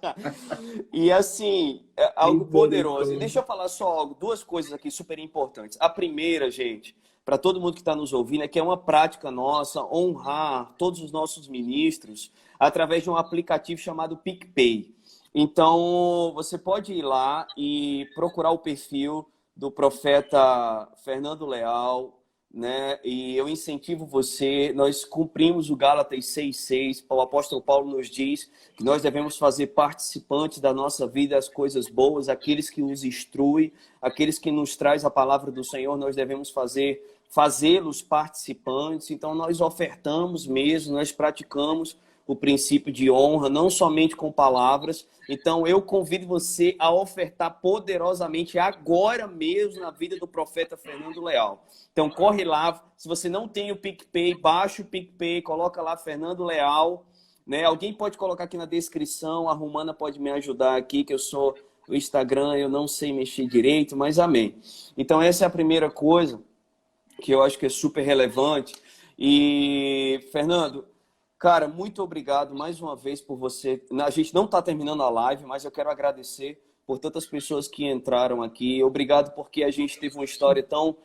Speaker 1: E assim, é algo poderoso. E
Speaker 2: Misericórdia.
Speaker 1: deixa eu falar só algo, duas coisas aqui super importantes. A primeira, gente, para todo mundo que está nos ouvindo, é que é uma prática nossa honrar todos os nossos ministros através de um aplicativo chamado PicPay. Então, você pode ir lá e procurar o perfil do profeta Fernando Leal, né? E eu incentivo você, nós cumprimos o Gálatas 6,6, o apóstolo Paulo nos diz que nós devemos fazer participantes da nossa vida as coisas boas, aqueles que nos instruem, aqueles que nos traz a palavra do Senhor, nós devemos fazê-los participantes. Então nós ofertamos mesmo, nós praticamos o princípio de honra, não somente com palavras. Então eu convido você a ofertar poderosamente agora mesmo na vida do profeta Fernando Leal. Então corre lá, se você não tem o PicPay, baixa o PicPay, coloca lá Fernando Leal, né? Alguém pode colocar aqui na descrição, a Romana pode me ajudar aqui, que eu sou o Instagram, eu não sei mexer direito, mas amém. Então essa é a primeira coisa que eu acho que é super relevante. E, Fernando, cara, muito obrigado mais uma vez por você. A gente não está terminando a live, mas eu quero agradecer por tantas pessoas que entraram aqui. Obrigado porque a gente teve uma história tão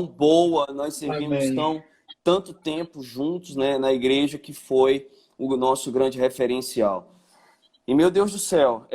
Speaker 1: boa, nós servimos
Speaker 2: Amém.
Speaker 1: tanto tempo juntos, né, na igreja, que foi o nosso grande referencial. E, meu Deus do céu,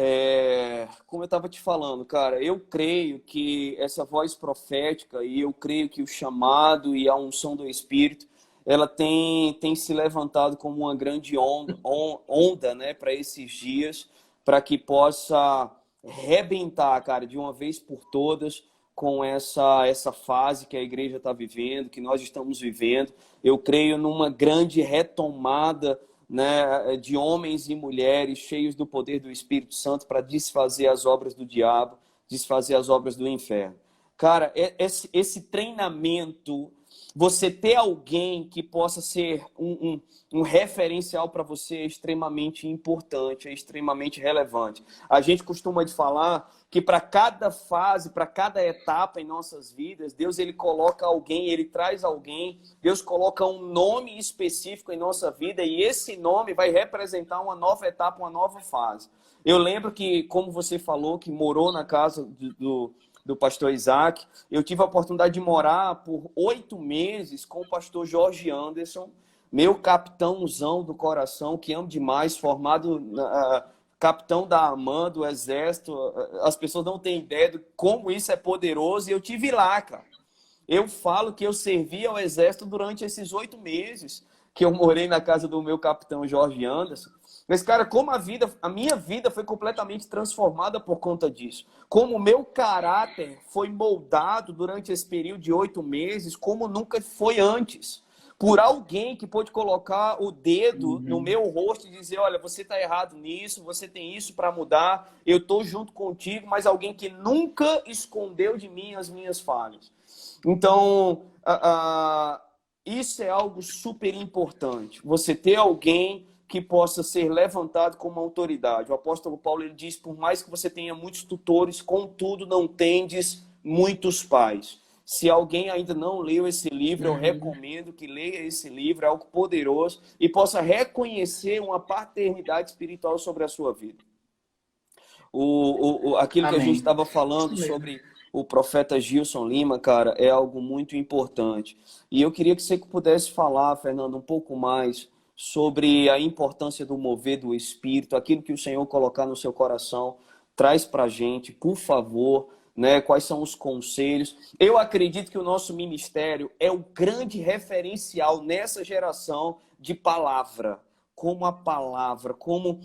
Speaker 1: como eu estava te falando, cara, eu creio que essa voz profética e eu creio que o chamado e a unção do Espírito, ela tem se levantado como uma grande onda, né, para esses dias, para que possa rebentar, cara, de uma vez por todas com essa fase que a igreja está vivendo, que nós estamos vivendo. Eu creio numa grande retomada, né, de homens e mulheres cheios do poder do Espírito Santo para desfazer as obras do diabo, desfazer as obras do inferno. Cara, esse treinamento, você ter alguém que possa ser um referencial para você é extremamente importante, é extremamente relevante. A gente costuma falar que para cada fase, para cada etapa em nossas vidas, Deus ele coloca alguém, ele traz alguém, Deus coloca um nome específico em nossa vida e esse nome vai representar uma nova etapa, uma nova fase. Eu lembro que, como você falou, que morou na casa do pastor Isaac, eu tive a oportunidade de morar por 8 meses com o pastor Jorge Anderson, meu capitãozão do coração, que amo demais, formado capitão da AMAN, do Exército. As pessoas não têm ideia de como isso é poderoso, e eu tive lá, cara. Eu falo que eu servi ao Exército durante esses 8 meses que eu morei na casa do meu capitão Jorge Anderson. Mas, cara, como a minha vida foi completamente transformada por conta disso. Como o meu caráter foi moldado durante esse período de 8 meses, como nunca foi antes. Por alguém que pôde colocar o dedo no meu rosto e dizer, olha, você está errado nisso, você tem isso para mudar, eu estou junto contigo, mas alguém que nunca escondeu de mim as minhas falhas. Então, isso é algo super importante. Você ter alguém que possa ser levantado como autoridade. O apóstolo Paulo ele diz, por mais que você tenha muitos tutores, contudo não tendes muitos pais. Se alguém ainda não leu esse livro, eu recomendo que leia esse livro, é algo poderoso, e possa reconhecer uma paternidade espiritual sobre a sua vida. Aquilo que a gente estava falando sobre o profeta Gilson Lima, cara, é algo muito importante. E eu queria que você pudesse falar, Fernando, um pouco mais sobre a importância do mover do Espírito, aquilo que o Senhor colocar no seu coração, traz para a gente, por favor, né? Quais são os conselhos. Eu acredito que o nosso ministério é o grande referencial nessa geração de palavra. Como a palavra, como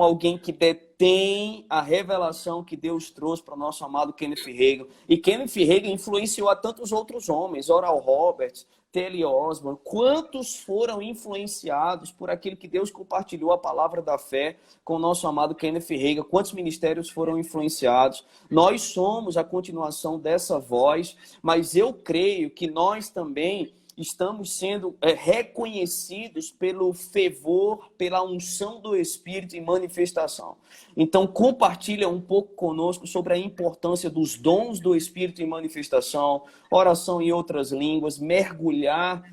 Speaker 1: alguém que detém a revelação que Deus trouxe para o nosso amado Kenneth Hagin. E Kenneth Hagin influenciou a tantos outros homens, Oral Roberts, T.L. Osborne. Quantos foram influenciados por aquilo que Deus compartilhou a palavra da fé com o nosso amado Kenneth Hagin? Quantos ministérios foram influenciados? Nós somos a continuação dessa voz, mas eu creio que nós também estamos sendo reconhecidos pelo fervor, pela unção do Espírito em manifestação. Então, compartilha um pouco conosco sobre a importância dos dons do Espírito em manifestação, oração em outras línguas, mergulhar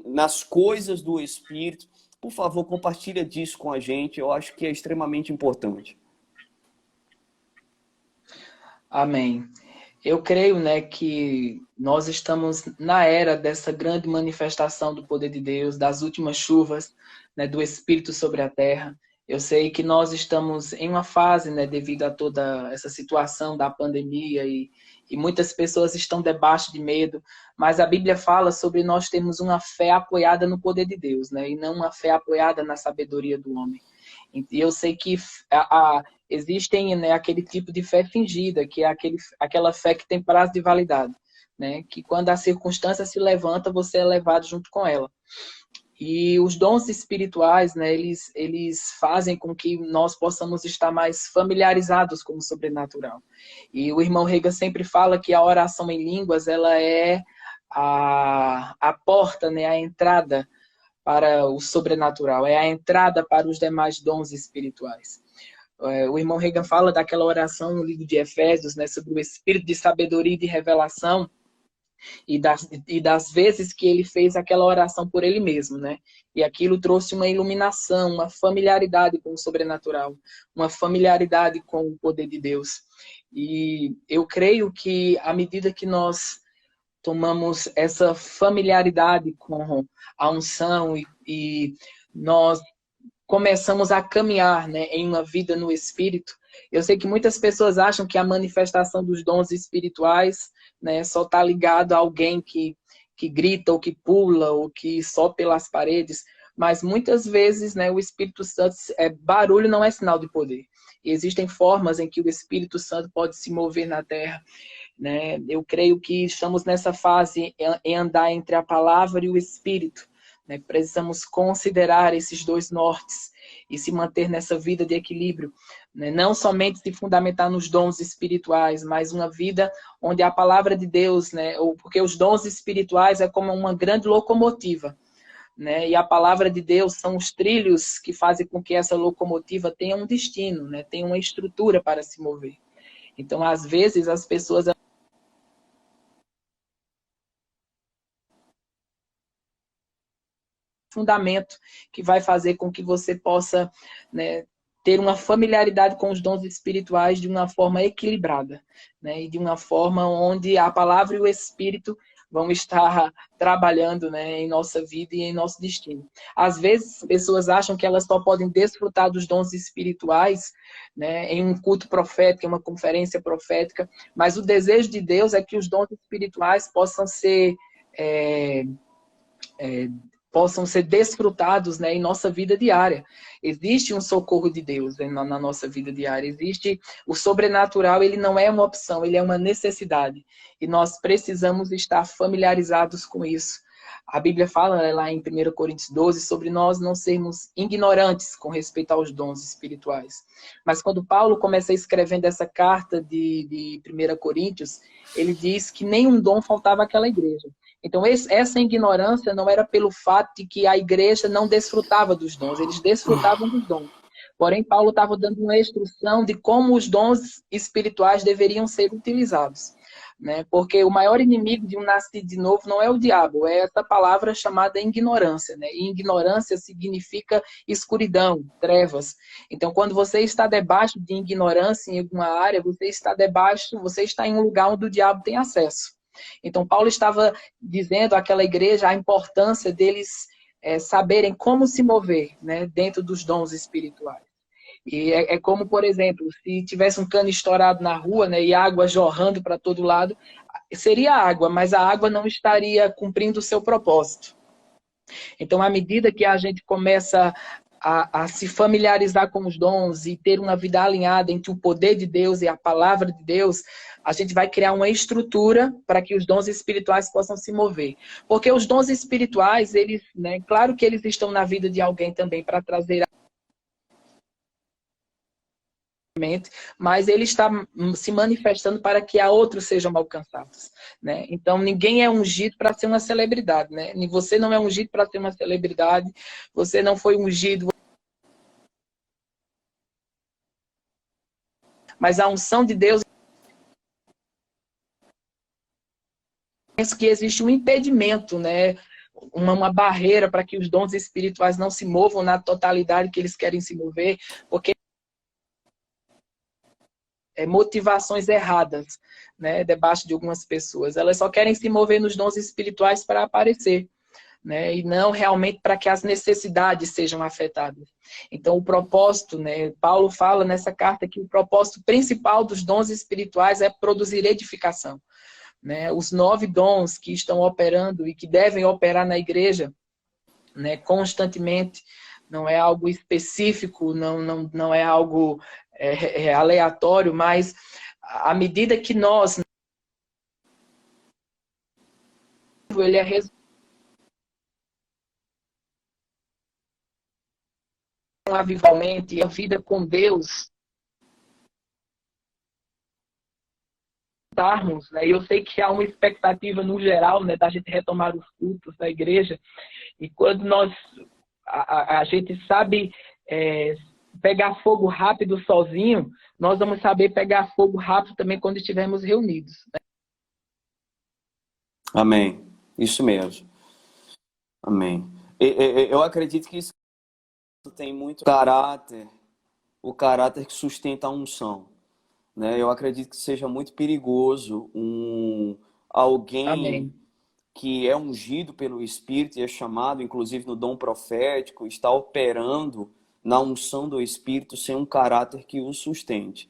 Speaker 1: nas coisas do Espírito. Por favor, compartilha disso com a gente. Eu acho que é extremamente importante.
Speaker 2: Amém. Eu creio, né, que nós estamos na era dessa grande manifestação do poder de Deus, das últimas chuvas, né, do Espírito sobre a terra. Eu sei que nós estamos em uma fase, né, devido a toda essa situação da pandemia e muitas pessoas estão debaixo de medo, mas a Bíblia fala sobre nós termos uma fé apoiada no poder de Deus, né, e não uma fé apoiada na sabedoria do homem. E eu sei que existem, né, aquele tipo de fé fingida, que é aquela fé que tem prazo de validade, né, que quando a circunstância se levanta, você é levado junto com ela. E os dons espirituais, né, eles fazem com que nós possamos estar mais familiarizados com o sobrenatural. E o irmão Rega sempre fala que a oração em línguas, ela é a porta, né, a entrada para o sobrenatural, é a entrada para os demais dons espirituais. O irmão Reagan fala daquela oração no livro de Efésios, né, sobre o espírito de sabedoria e de revelação, e das vezes que ele fez aquela oração por ele mesmo, né? E aquilo trouxe uma iluminação, uma familiaridade com o sobrenatural, uma familiaridade com o poder de Deus. E eu creio que à medida que nós tomamos essa familiaridade com a unção e nós começamos a caminhar, né, em uma vida no Espírito. Eu sei que muitas pessoas acham que a manifestação dos dons espirituais, né, só está ligado a alguém que grita, ou que pula, ou que sobe pelas paredes, mas muitas vezes, né, o Espírito Santo, barulho não é sinal de poder. E existem formas em que o Espírito Santo pode se mover na terra, né? Eu creio que estamos nessa fase em andar entre a palavra e o Espírito, né? Precisamos considerar esses dois nortes e se manter nessa vida de equilíbrio, né? Não somente se fundamentar nos dons espirituais, mas uma vida onde a palavra de Deus, né? Porque os dons espirituais é como uma grande locomotiva, né? E a palavra de Deus são os trilhos que fazem com que essa locomotiva tenha um destino, né? Tenha uma estrutura para se mover. Então, às vezes, as pessoas fundamento que vai fazer com que você possa, né, ter uma familiaridade com os dons espirituais de uma forma equilibrada, né, e de uma forma onde a palavra e o Espírito vão estar trabalhando, né, em nossa vida e em nosso destino. Às vezes, pessoas acham que elas só podem desfrutar dos dons espirituais, né, em um culto profético, em uma conferência profética, mas o desejo de Deus é que os dons espirituais possam ser possam ser desfrutados, né, em nossa vida diária. Existe um socorro de Deus, né, na nossa vida diária. Existe o sobrenatural, ele não é uma opção, ele é uma necessidade. E nós precisamos estar familiarizados com isso. A Bíblia fala, né, lá em 1 Coríntios 12 sobre nós não sermos ignorantes com respeito aos dons espirituais. Mas quando Paulo começa escrevendo essa carta de 1 Coríntios, ele diz que nenhum dom faltava àquela igreja. Então, essa ignorância não era pelo fato de que a igreja não desfrutava dos dons, eles desfrutavam dos dons. Porém, Paulo estava dando uma instrução de como os dons espirituais deveriam ser utilizados, né? Porque o maior inimigo de um nascido de novo não é o diabo, é essa palavra chamada ignorância, né? E ignorância significa escuridão, trevas. Então, quando você está debaixo de ignorância em alguma área, você está em um lugar onde o diabo tem acesso. Então, Paulo estava dizendo àquela igreja a importância deles saberem como se mover, né, dentro dos dons espirituais. E é como, por exemplo, se tivesse um cano estourado na rua, né, e água jorrando para todo lado, seria água, mas a água não estaria cumprindo o seu propósito. Então, à medida que a gente começa a se familiarizar com os dons e ter uma vida alinhada entre o poder de Deus e a palavra de Deus, a gente vai criar uma estrutura para que os dons espirituais possam se mover. Porque os dons espirituais, eles, né, claro que eles estão na vida de alguém também para trazer, mas ele está se manifestando para que a outros sejam alcançados, né? Então, ninguém é ungido para ser uma celebridade, né? Você não é ungido para ser uma celebridade, você não foi ungido, mas a unção de Deus, penso que existe um impedimento, né? Uma barreira para que os dons espirituais não se movam na totalidade que eles querem se mover, porque motivações erradas, né, debaixo de algumas pessoas. Elas só querem se mover nos dons espirituais para aparecer, né? E não realmente para que as necessidades sejam afetadas. Então, o propósito, né? Paulo fala nessa carta que o propósito principal dos dons espirituais é produzir edificação, né? Os 9 dons que estão operando e que devem operar na igreja, né, constantemente, não é algo específico, não é algo aleatório, mas à medida que nós ele é avivamento e a vida com Deus, né? Eu sei que há uma expectativa no geral, né, da gente retomar os cultos da igreja, e quando a gente sabe pegar fogo rápido sozinho, nós vamos saber pegar fogo rápido também quando estivermos reunidos, né?
Speaker 1: Amém. Isso mesmo. Amém. Eu acredito que isso tem muito caráter, o caráter que sustenta a unção, né? Eu acredito que seja muito perigoso alguém
Speaker 2: Amém.
Speaker 1: que é ungido pelo Espírito e é chamado, inclusive no dom profético, está operando na unção do Espírito sem um caráter que o sustente.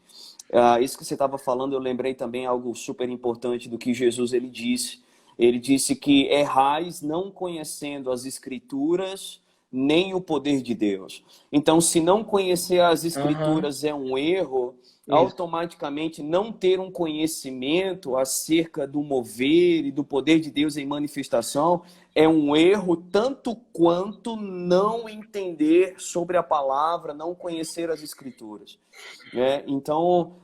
Speaker 1: Isso que você estava falando, eu lembrei também algo super importante do que Jesus ele disse. Ele disse que errais não conhecendo as Escrituras nem o poder de Deus. Então, se não conhecer as
Speaker 2: Uhum.
Speaker 1: Escrituras é um erro,
Speaker 2: Isso.
Speaker 1: automaticamente não ter um conhecimento acerca do mover e do poder de Deus em manifestação é um erro, tanto quanto não entender sobre a palavra, não conhecer as Escrituras. Então,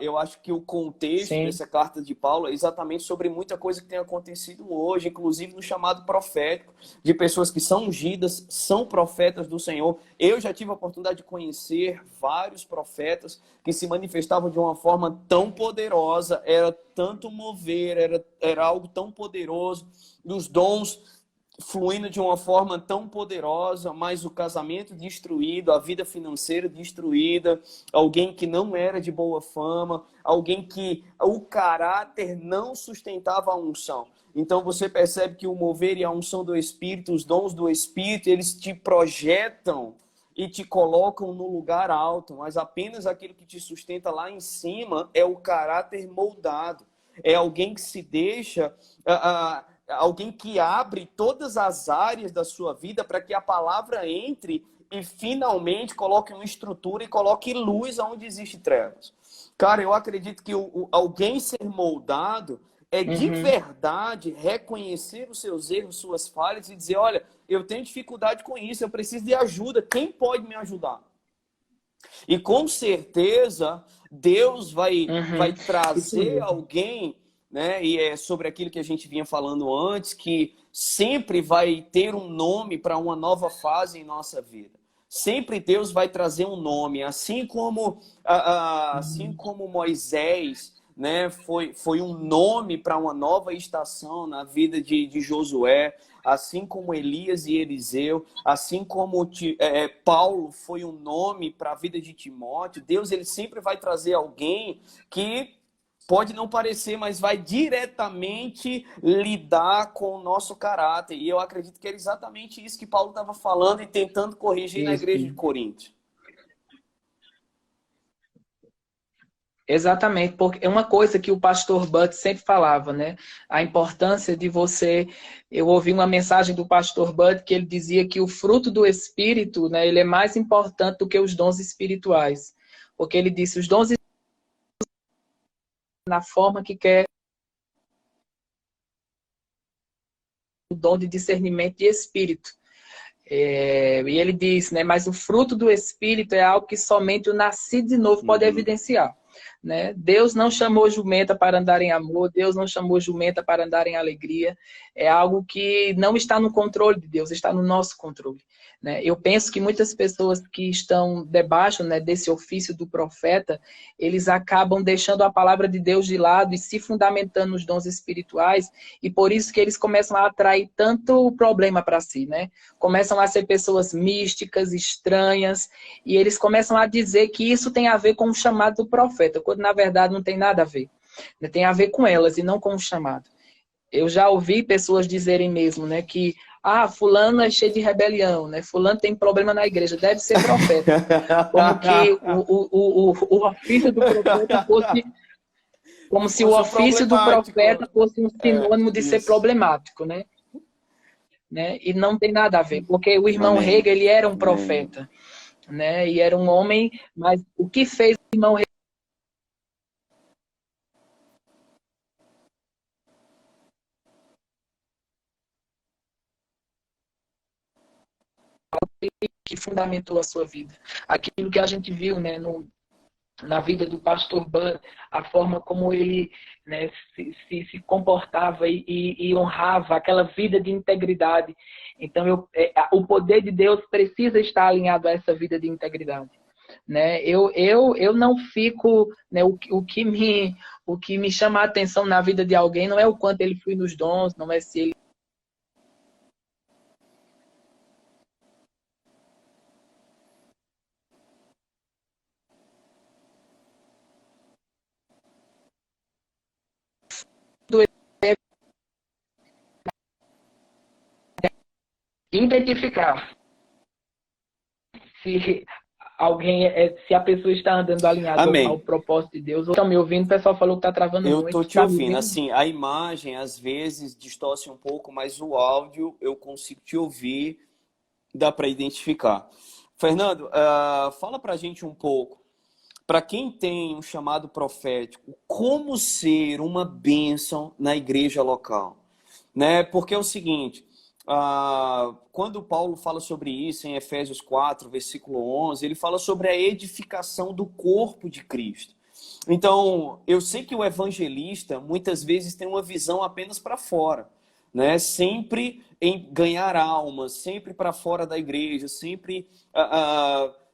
Speaker 1: eu acho que o contexto
Speaker 2: Sim.
Speaker 1: dessa carta de Paulo é exatamente sobre muita coisa que tem acontecido hoje, inclusive no chamado profético, de pessoas que são ungidas, são profetas do Senhor. Eu já tive a oportunidade de conhecer vários profetas que se manifestavam de uma forma tão poderosa, era tanto mover, era algo tão poderoso, dos dons fluindo de uma forma tão poderosa, mas o casamento destruído, a vida financeira destruída, alguém que não era de boa fama, alguém que o caráter não sustentava a unção. Então você percebe que o mover e a unção do Espírito, os dons do Espírito, eles te projetam e te colocam no lugar alto, mas apenas aquilo que te sustenta lá em cima é o caráter moldado. É alguém que se deixa... alguém que abre todas as áreas da sua vida para que a palavra entre e finalmente coloque uma estrutura e coloque luz onde existe trevas. Cara, eu acredito que alguém ser moldado é de
Speaker 2: Uhum.
Speaker 1: verdade reconhecer os seus erros, suas falhas e dizer, olha, eu tenho dificuldade com isso, eu preciso de ajuda, quem pode me ajudar? E com certeza Deus vai
Speaker 2: Uhum. Isso
Speaker 1: trazer
Speaker 2: mesmo.
Speaker 1: alguém, né? E é sobre aquilo que a gente vinha falando antes, que sempre vai ter um nome para uma nova fase em nossa vida. Sempre Deus vai trazer um nome, assim
Speaker 2: Uhum.
Speaker 1: como Moisés, né, foi um nome para uma nova estação na vida de Josué, assim como Elias e Eliseu, assim como Paulo foi um nome para a vida de Timóteo. Deus ele sempre vai trazer alguém que pode não parecer, mas vai diretamente lidar com o nosso caráter. E eu acredito que era exatamente isso que Paulo estava falando e tentando corrigir na igreja de
Speaker 2: Isso.
Speaker 1: Corinto.
Speaker 2: Exatamente, porque é uma coisa que o pastor Bud sempre falava, né? A importância de você... Eu ouvi uma mensagem do pastor Bud que ele dizia que o fruto do Espírito, né, ele é mais importante do que os dons espirituais. Porque ele disse, os dons na forma que quer, o dom de discernimento de espírito. E ele diz, né, mas o fruto do Espírito é algo que somente o nascido de novo pode
Speaker 1: Uhum.
Speaker 2: evidenciar. Né? Deus não chamou jumenta para andar em amor, Deus não chamou jumenta para andar em alegria. É algo que não está no controle de Deus, está no nosso controle. Né? Eu penso que muitas pessoas que estão debaixo, né, desse ofício do profeta, eles acabam deixando a palavra de Deus de lado e se fundamentando nos dons espirituais, e por isso que eles começam a atrair tanto problema para si, né? Começam a ser pessoas místicas, estranhas, e eles começam a dizer que isso tem a ver com o chamado do profeta, quando na verdade não tem nada a ver. Tem a ver com elas e não com o chamado. eu já ouvi pessoas dizerem mesmo, né, que fulano é cheio de rebelião, né? Fulano tem problema na igreja, deve ser profeta. Como que o ofício do profeta fosse, como se o
Speaker 1: Fosse um
Speaker 2: ofício do profeta
Speaker 1: problemático.
Speaker 2: fosse um sinônimo de ser
Speaker 1: Isso.
Speaker 2: problemático, né? E não tem nada a ver, porque o irmão
Speaker 1: Amém.
Speaker 2: Rega, ele era um
Speaker 1: Amém.
Speaker 2: profeta, né? E era um homem, mas o que fez o irmão Rega que fundamentou a sua vida? Aquilo que a gente viu, né, na vida do pastor Bud, a forma como ele, né, se comportava e honrava aquela vida de integridade. Então, o poder de Deus precisa estar alinhado a essa vida de integridade. Né? Eu não fico, né, o que me chama a atenção na vida de alguém não é o quanto ele flui nos dons, não é se ele identificar se alguém se a pessoa está andando alinhada ao
Speaker 1: Amém.
Speaker 2: propósito de Deus. Estão me ouvindo? O pessoal falou que está travando
Speaker 1: Eu tô
Speaker 2: muito.
Speaker 1: te
Speaker 2: Está me
Speaker 1: ouvindo.
Speaker 2: ouvindo?
Speaker 1: Assim, a imagem às vezes distorce um pouco, mas o áudio eu consigo te ouvir, dá para identificar. Fernando, fala para a gente um pouco, para quem tem um chamado profético, como ser uma bênção na igreja local, né? Porque é o seguinte, quando Paulo fala sobre isso em Efésios 4, versículo 11, ele fala sobre a edificação do corpo de Cristo. Então, eu sei que o evangelista muitas vezes tem uma visão apenas para fora, né? Sempre em ganhar almas, sempre para fora da igreja, sempre,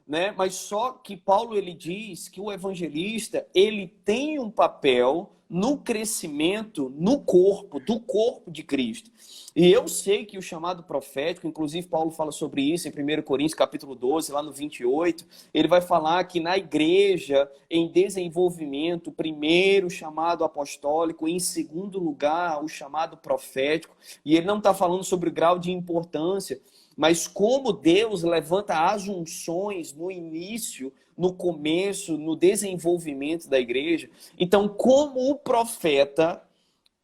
Speaker 1: né? Mas só que Paulo ele diz que o evangelista ele tem um papel no crescimento no corpo, do corpo de Cristo. E eu sei que o chamado profético, inclusive Paulo fala sobre isso em 1 Coríntios capítulo 12, lá no 28, ele vai falar que na igreja, em desenvolvimento, primeiro o chamado apostólico, em segundo lugar o chamado profético, e ele não está falando sobre o grau de importância, mas como Deus levanta as unções no início, no começo, no desenvolvimento da igreja. Então, como o profeta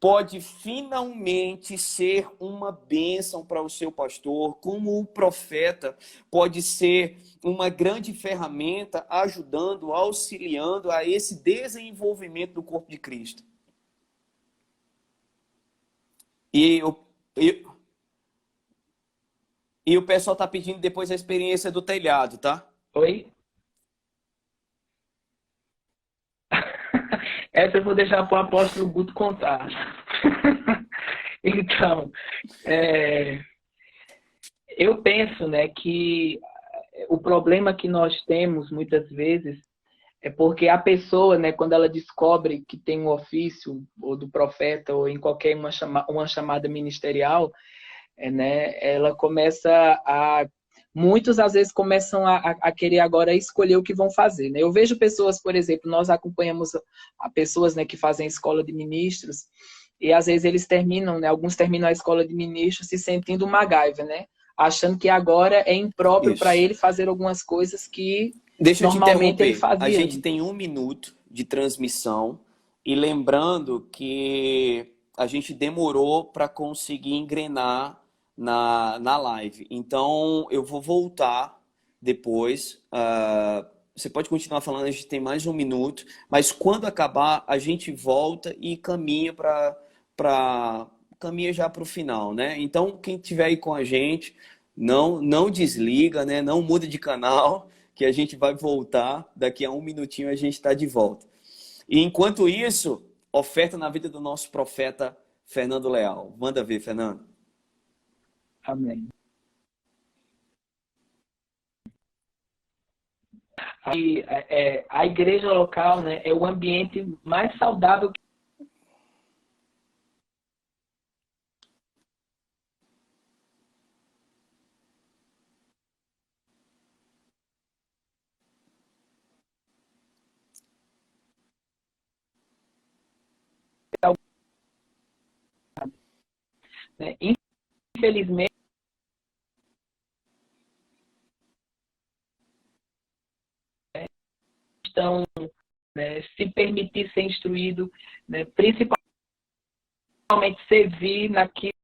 Speaker 1: pode finalmente ser uma bênção para o seu pastor, como o profeta pode ser uma grande ferramenta ajudando, auxiliando a esse desenvolvimento do corpo de Cristo. E, e, e o pessoal está pedindo depois a experiência do telhado, tá?
Speaker 2: Oi? Essa eu vou deixar para o apóstolo Guto contar. Então, é, eu penso, né, que o problema que nós temos muitas vezes é porque a pessoa, né, quando ela descobre que tem um ofício, ou do profeta, ou em qualquer uma chamada ministerial, né, ela começa a. Muitos, às vezes, começam a querer agora escolher o que vão fazer. Né? Eu vejo pessoas, por exemplo, nós acompanhamos a pessoas, né, que fazem escola de ministros, e às vezes eles terminam, né, alguns terminam a escola de ministros se sentindo MacGyver, né? Achando que agora é impróprio para
Speaker 1: Isso.
Speaker 2: ele fazer algumas coisas que
Speaker 1: Deixa eu te
Speaker 2: normalmente ele
Speaker 1: interromper. A
Speaker 2: fazia
Speaker 1: gente tem
Speaker 2: antes.
Speaker 1: 1 minuto de transmissão e lembrando que a gente demorou para conseguir engrenar na live. Então eu vou voltar depois. Você pode continuar falando, a gente tem mais 1 minuto, mas quando acabar a gente volta e caminha caminha já para o final, né? Então quem estiver aí com a gente, não desliga, né? Não muda de canal que a gente vai voltar. Daqui a 1 minutinho a gente está de volta. E enquanto isso, oferta na vida do nosso profeta Fernando Leal. Manda ver, Fernando.
Speaker 2: Amém. E, a igreja local, né, é o ambiente mais saudável né, infelizmente, estão, né, se permitir ser instruído, né, principalmente servir naquilo